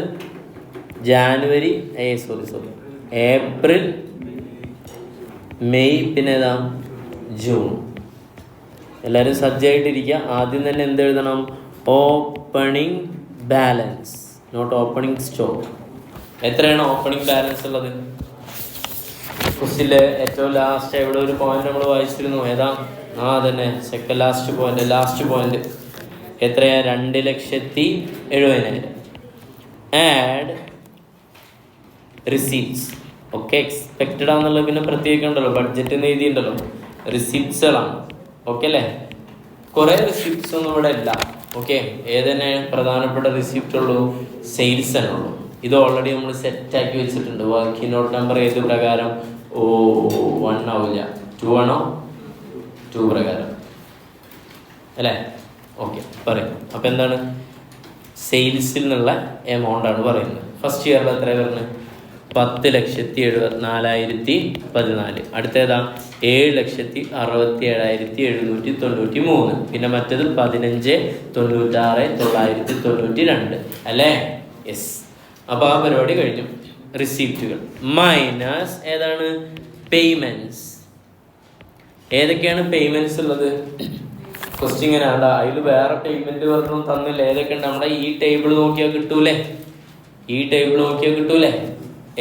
S1: ജാനുവരി ഏപ്രിൽ മെയ്, പിന്നെ ഏതാ? ജൂൺ. എല്ലാവരും സജ്ജമായിട്ടിരിക്കുക. ആദ്യം തന്നെ എന്തെഴുതണം? Opening balance, note opening stock. എത്രയാണ് ഓപ്പണിംഗ് ബാലൻസ് ഉള്ളത്? ക്വസ്റ്റിലെ ഏറ്റവും ലാസ്റ്റ് എവിടെ ഒരു പോയിന്റ് നമ്മൾ വായിച്ചിരുന്നു? ഏതാ? അതന്നെ, സെക്കൻഡ് ലാസ്റ്റ് പോയിന്റ്. എത്രയാ? 2,70,000. Add receipts. ഒക്കെ എക്സ്പെക്റ്റഡ് ആണെന്നുള്ളത് പിന്നെ പ്രത്യേകം ഉണ്ടല്ലോ, ബഡ്ജറ്റ് എഴുതിയിട്ടുണ്ടല്ലോ. റിസീപ്റ്റ്സുകളാണ്. ഓക്കെ അല്ലേ? കുറേ റിസീപ്റ്റ്സ് ഒന്നും ഇവിടെ ഇല്ല. ഓക്കെ, ഏതന്നെ പ്രധാനപ്പെട്ട റിസീപ്റ്റ് ഉള്ളൂ? സെയിൽസ് തന്നെ ഉള്ളൂ. ഇത് ഓൾറെഡി നമ്മൾ സെറ്റാക്കി വെച്ചിട്ടുണ്ട്. വർക്കിംഗ് നോട്ട് നമ്പർ ഏത് പ്രകാരം? 1 ആവില്ല, 2 ആണോ? 2 പ്രകാരം. അല്ലേ? ഓക്കെ, പറയും. അപ്പം എന്താണ് സെയിൽസിൽ നിന്നുള്ള എമൗണ്ടാണ് പറയുന്നത്. ഫസ്റ്റ് ഇയറിൽ എത്ര വരുന്നത്? 10,74,014. അടുത്തേതാ? 7,67,793. പിന്നെ മറ്റത് 15,96,992 അല്ലേ? യെസ്. അപ്പോൾ ആ പരിപാടി കഴിഞ്ഞു. റിസീപ്റ്റുകൾ മൈനസ് ഏതാണ്? പേയ്മെൻറ്റ്സ്. ഏതൊക്കെയാണ് പേയ്മെൻറ്റ്സ് ഉള്ളത്? ക്വസ്റ്റ്യൻ ഇങ്ങനെ ആണ്ട, അതിൽ വേറെ പേയ്മെന്റ് പറഞ്ഞു തന്നില്ല. ഏതൊക്കെ ഉണ്ട്? നമ്മുടെ ഈ ടേബിൾ നോക്കിയാൽ കിട്ടൂലേ?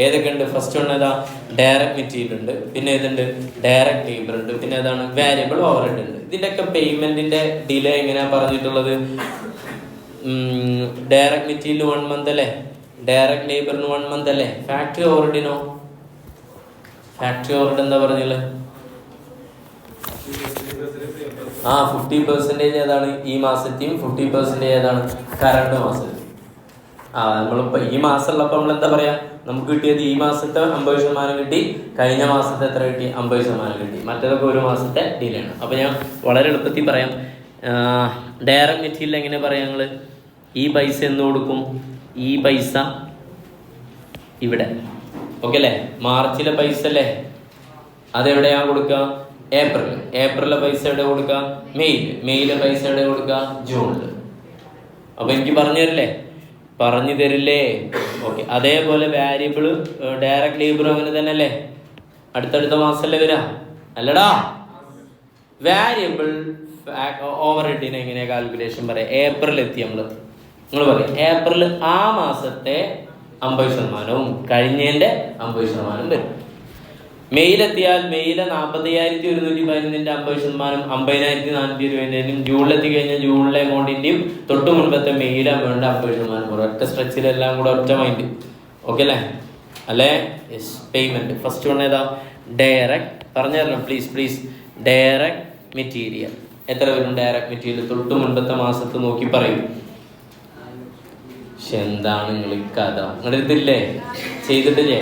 S1: ഏതൊക്കെ ഉണ്ട്? ഫസ്റ്റ് വൺ ഏതാ? ഡയറക്റ്റ് മെറ്റീരിയൽ ഉണ്ട്. പിന്നെ ഏതുണ്ട്? ഡയറക്റ്റ് ലേബർ ഉണ്ട്. പിന്നെ ഏതാണ്? വാരിയബിൾ ഓവർഹെഡ് ഉണ്ട്. ഇതിൻ്റെയൊക്കെ പേയ്മെന്റിന്റെ ഡിലേ എങ്ങനെയാ പറഞ്ഞിട്ടുള്ളത്? ഡയറക്റ്റ് മെറ്റീരിയൽ 1 month അല്ലേ? ഡയറക്റ്റ് ലേബറിന് 1 month അല്ലേ? ഫാക്ടറി ഓവർഹെഡിനോ? ഫാക്ടറി ഓവർഹെഡ് എന്താ പറഞ്ഞത്? 50% ഏതാണ്? ഈ മാസത്തെയും 50% ഏതാണ്? കറണ്ട് മാസം. നമ്മളിപ്പോൾ ഈ മാസമുള്ളപ്പോൾ നമ്മളെന്താ പറയാ? നമുക്ക് കിട്ടിയത് ഈ മാസത്തെ 50% കിട്ടി, കഴിഞ്ഞ മാസത്തെ എത്ര കിട്ടി? 50% കിട്ടി. മറ്റേതൊക്കെ ഒരു മാസത്തെ ഡിലേ ആണ്. അപ്പോൾ ഞാൻ വളരെ എളുപ്പത്തിൽ പറയാം. ഡയറക്റ്റ് മെറ്റീരിയൽ എങ്ങനെ പറയാം? ഞങ്ങൾ ഈ പൈസ എന്ന് കൊടുക്കും? ഈ പൈസ ഇവിടെ. ഓക്കെ അല്ലേ? മാർച്ചിലെ പൈസ അല്ലേ? അതെവിടെയാ കൊടുക്കുക? ഏപ്രിലെ പൈസ എവിടെ കൊടുക്കുക? മെയ്യിലെ പൈസ എവിടെ കൊടുക്കുക? ജൂണിൽ. അപ്പൊ എനിക്ക് പറഞ്ഞു തരില്ലേ? ഓക്കെ. അതേപോലെ വാരിയബിൾ ഡയറക്റ്റ് ലേബർ അങ്ങനെ തന്നെ അല്ലേ? അടുത്തടുത്ത മാസമല്ലേ വരാ? അല്ലടാ. വാരിയബിൾ ഓവർഹെഡിന് എങ്ങനെയാ കാൽക്കുലേഷൻ പറയാം? ഏപ്രിൽ എത്തി നിങ്ങൾ പറയും ഏപ്രിൽ ആ മാസത്തെ 50%, കഴിഞ്ഞതിന്റെ 50% വരും. മെയ്യിലെത്തിയാൽ മെയ്യിലെ 45,115 50%, 50,420. ജൂണിലെത്തി കഴിഞ്ഞാൽ ജൂണിലെ എമൗണ്ടിന്റെയും തൊട്ട് മുൻപത്തെ മെയ്യിലെ എമൗണ്ട് 50% ഒറ്റ സ്ട്രെച്ചിലെല്ലാം കൂടെ ഒറ്റ മൈൻഡ്. ഓക്കെ അല്ലേ? യെസ്. പേയ്മെന്റ് ഫസ്റ്റ് വൺ ഏതാ? ഡയറക്റ്റ്. പറഞ്ഞു തരണം പ്ലീസ്. ഡയറക്റ്റ് മെറ്റീരിയൽ എത്ര വരും? ഡയറക്റ്റ് മെറ്റീരിയൽ തൊട്ട് മുൻപത്തെ മാസത്ത് നോക്കി പറയും. പക്ഷെ എന്താണ് നിങ്ങൾ ഈ കഥ? നിങ്ങളുടെ ഇതില്ലേ? ചെയ്തിട്ടില്ലേ?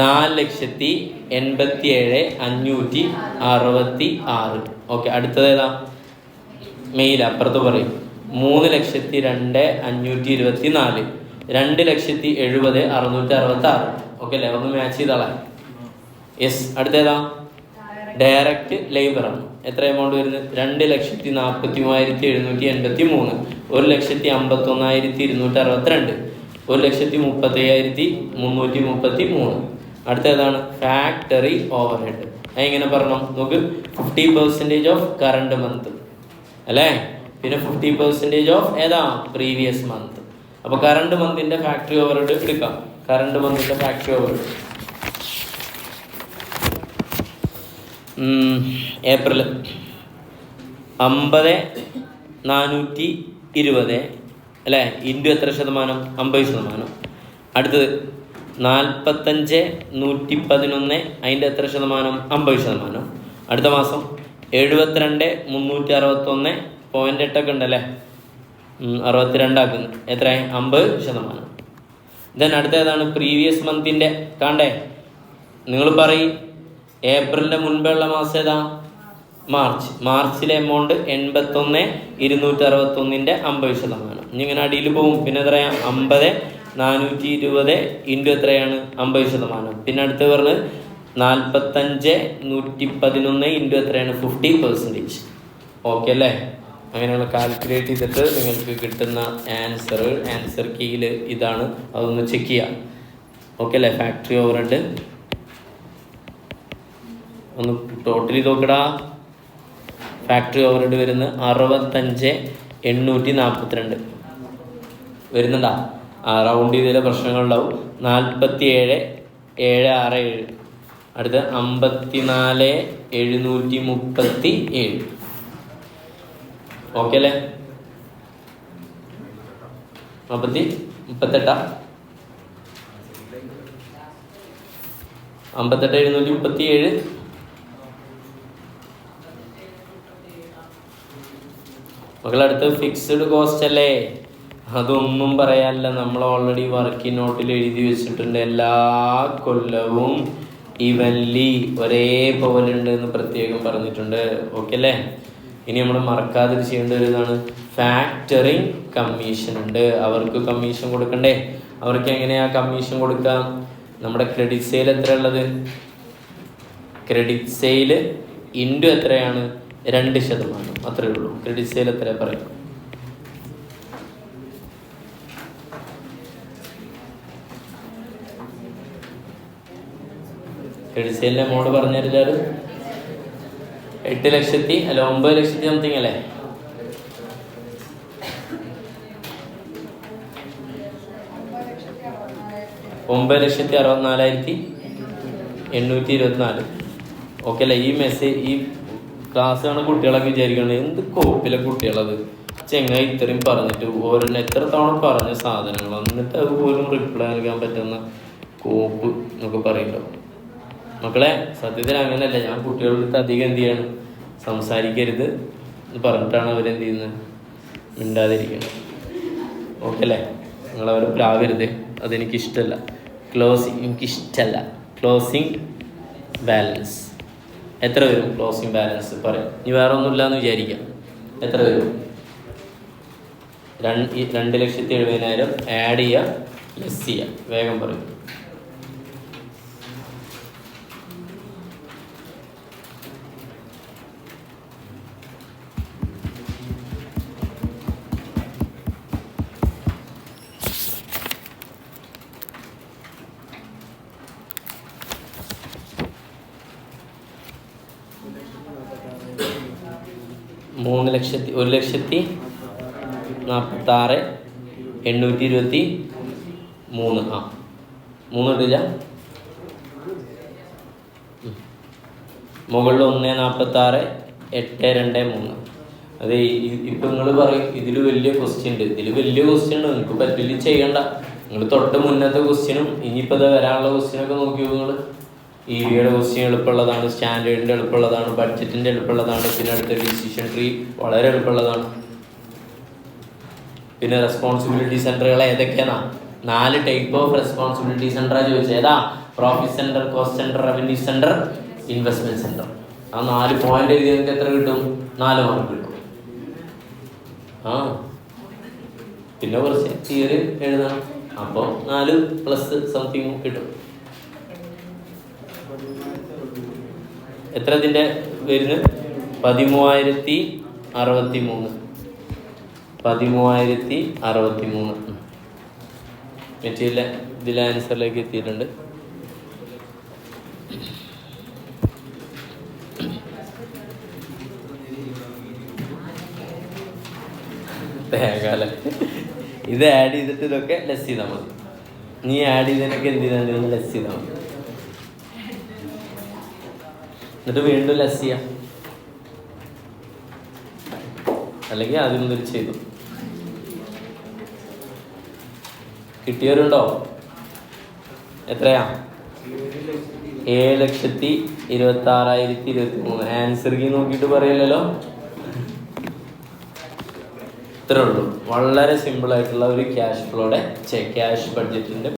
S1: 4,87,566. ഓക്കെ. അടുത്തത് ഏതാ? മെയിൽ. അപ്പുറത്ത് പറയും 3,02,524. 2,70,70,666. ഓക്കെ അല്ലേ? ഒന്ന് മാച്ച് ചെയ്താളാം. യെസ്. അടുത്തേതാ? ഡയറക്റ്റ് ലേബറാണ്. എത്ര എമൗണ്ട് വരുന്നത്? 2,43,783. 1,51,262. 1,35,333. അടുത്തേതാണ്? Factory overhead. എങ്ങനെ പറഞ്ഞു നോക്ക്? 50% ഓഫ് കറണ്ട് മന്ത് അല്ലേ? പിന്നെ 50% ഓഫ് ഏതാ? Previous month. അപ്പൊ കറണ്ട് മന്തിന്റെ ഫാക്ടറി ഓവർഹെഡ് എടുക്കാം. കറണ്ട് മന്തിന്റെ ഫാക്ടറി ഓവർഹെഡ് ഏപ്രിൽ 50,420 അല്ലേ? ഇൻറ്റു എത്ര ശതമാനം? 50%. അടുത്തത് 45,111. അതിൻ്റെ എത്ര ശതമാനം? 50%. അടുത്ത മാസം 72,361.8 ഉണ്ടല്ലേ? 62 ആക്കുന്നു. എത്ര? 50%. ദെൻ അടുത്ത ഏതാണ്? പ്രീവിയസ് മന്തിൻ്റെ കാണ്ടേ? നിങ്ങൾ പറയും. ഏപ്രിലിൻ്റെ മുൻപുള്ള മാസം ഏതാ? മാർച്ചിലെ എമൗണ്ട് 81,261.50%. ഇനി ഇങ്ങനെ അടിയിൽ പോവും. പിന്നെ എത്രയാ? 50,420 ഇൻറ്റു എത്രയാണ്? 50%. പിന്നെ അടുത്ത് പറഞ്ഞ് 45,111 ഇൻറ്റു എത്രയാണ്? 50%. ഓക്കെ അല്ലേ? അങ്ങനെയുള്ള കാൽക്കുലേറ്റ് ചെയ്തിട്ട് നിങ്ങൾക്ക് കിട്ടുന്ന ആൻസർ കീയിൽ ഇതാണ്. അതൊന്ന് ചെക്ക് ചെയ്യാം. ഓക്കെ അല്ലേ? ഫാക്ടറി ഓവർഹെഡ് ഒന്ന് ടോട്ടലി നോക്കടാ. ഫാക്ടറി ഓവർഹെഡ് വരുന്നത് 65,842 വരുന്നുണ്ടാ? റൗണ്ട് ചെയ്തതിലെ പ്രശ്നങ്ങളുണ്ടാവും. 47,767. അടുത്ത് 54,737. ഓക്കെ അല്ലേ? 38 58,737. മക്കളടുത്ത് ഫിക്സ്ഡ് കോസ്റ്റ് അല്ലേ? അതൊന്നും പറയാനില്ല. നമ്മൾ ഓൾറെഡി വർക്കിംഗ് നോട്ടിൽ എഴുതി വെച്ചിട്ടുണ്ട്. എല്ലാ കൊല്ലവും ഇവൻലി ഒരേപോലെ ഉണ്ട് എന്ന് പ്രത്യേകം പറഞ്ഞിട്ടുണ്ട്. ഓക്കെ അല്ലേ? ഇനി നമ്മൾ മറക്കാതെ ചെയ്യേണ്ട ഒരു ഇതാണ് ഫാക്ടറിങ് കമ്മീഷൻ ഉണ്ട്. അവർക്ക് കമ്മീഷൻ കൊടുക്കണ്ടേ? അവർക്ക് എങ്ങനെയാ കമ്മീഷൻ കൊടുക്കാം? നമ്മുടെ ക്രെഡിറ്റ് സെയിൽ എത്ര ഉള്ളത്? ക്രെഡിറ്റ് സെയിൽ ഇൻറ്റു എത്രയാണ്? 2%. അത്രേ ഉള്ളൂ. ക്രെഡിറ്റ് സെയിൽ എത്ര പറയും? ക്രെഡിറ്റ് സെയിലിൻ്റെ എമൗണ്ട് പറഞ്ഞില്ലാരും 8 ലക്ഷത്തി അല്ല 9 ലക്ഷത്തി സംതിങ് അല്ലേ? ഒമ്പത് 9,64,824. ഓക്കെ അല്ലേ? ഈ മെസ്സേജ് ഈ ക്ലാസ് ആണ് കുട്ടികളൊക്കെ വിചാരിക്കണത് എന്ത് കോപ്പിലെ കുട്ടികളത്, ചെങ്ങായി ഇത്രയും പറഞ്ഞിട്ട് ഓരോന്ന് എത്ര തവണ പറഞ്ഞ സാധനങ്ങൾ എന്നിട്ട് അതുപോലും റിപ്ലൈ നൽകാൻ പറ്റുന്ന കോപ്പ് എന്നൊക്കെ പറയുന്നുണ്ടോ? മക്കളെ സത്യത്തിൽ അങ്ങനെയല്ല. ഞാൻ കുട്ടികളുടെ അടുത്ത് അധികം എന്ത് ചെയ്യണം, സംസാരിക്കരുത് എന്ന് പറഞ്ഞിട്ടാണ് അവരെന്ത് ചെയ്യുന്നത്, മിണ്ടാതിരിക്കുന്നത്. ഓക്കെ അല്ലേ? നിങ്ങളവരെ പ്രാവരുത്, അതെനിക്കിഷ്ടമല്ല. എനിക്കിഷ്ടമല്ല. ക്ലോസിങ് ബാലൻസ് എത്ര വരും? ക്ലോസിങ് ബാലൻസ് പറയാം. ഇനി വേറെ ഒന്നുമില്ല എന്ന് വിചാരിക്കാം. എത്ര വരും? 2,70,000 ആഡ് ചെയ്യുക, ലെസ് ചെയ്യുക. വേഗം പറയും. മൂന്ന് 1,46,823. ആ 3 ഇട്ടില്ല. മുകളിൽ 1,46,823. അതെ. ഇപ്പം നിങ്ങൾ പറയും ഇതിൽ വലിയ ക്വസ്റ്റ്യൻ ഉണ്ട്. ഇതിൽ വലിയ ക്വസ്റ്റ്യൻ ഉണ്ട്, നിങ്ങൾക്ക് പറ്റില്ല, ചെയ്യണ്ട. നിങ്ങൾ തൊട്ട് മുന്നത്തെ ക്വസ്റ്റ്യനും ഇനിയിപ്പോൾ ഇത് വരാനുള്ള ക്വസ്റ്റ്യനൊക്കെ നോക്കി നിങ്ങൾ. EVയുടെ ക്വസ്റ്റ്യൻ എളുപ്പമുള്ളതാണ്, സ്റ്റാൻഡേർഡിൻ്റെ എളുപ്പമുള്ളതാണ്, ബഡ്ജറ്റിൻ്റെ എളുപ്പമുള്ളതാണ്, പിന്നെ അടുത്ത ഡിസിഷൻ ട്രീ വളരെ എളുപ്പമുള്ളതാണ്. പിന്നെ റെസ്പോൺസിബിലിറ്റി സെൻറ്ററുകൾ ഏതൊക്കെയാണ്? 4 ടൈപ്പ് ഓഫ് റെസ്പോൺസിബിലിറ്റി സെൻറ്ററാണ് ചോദിച്ചത്. ഏതാ? Profit centre, cost centre, revenue centre, investment centre. ആ 4 പോയിന്റ് എഴുതി നിങ്ങൾക്ക് എത്ര കിട്ടും? 4 മാർക്ക് കിട്ടും. ആ പിന്നെ കുറച്ച് തിയറി എഴുതണം, അപ്പോൾ 4 പ്ലസ് സംതിങ് കിട്ടും. എത്ര ഇതിൻ്റെ വരുന്നത്? 13,063. 13,063. മെറ്റീരിയൽ ഇതിലെ ആൻസറിലേക്ക് എത്തിയിട്ടുണ്ട്. ഇത് ആഡ് ചെയ്തിട്ട് ഇതൊക്കെ ലെസ് ചെയ്താൽ മതി. നീ ആഡ് ചെയ്തതിനൊക്കെ എന്ത് ചെയ്താൽ ലെസ് ചെയ്താൽ മതി. എന്നിട്ട് വീണ്ടും ലെസ് ചെയ്യാം, അല്ലെങ്കിൽ ആദ്യം മുതൽ ചെയ്തു. കിട്ടിയവരുണ്ടോ? എത്രയാ? 7,26,023. ആൻസർ കീ നോക്കിയിട്ട് പറയില്ലല്ലോ. ഇത്രേ ഉള്ളൂ. വളരെ സിമ്പിൾ ആയിട്ടുള്ള ഒരു ക്യാഷ് ഫ്ലോയുടെ ക്യാഷ് ബഡ്ജറ്റിൻ്റെ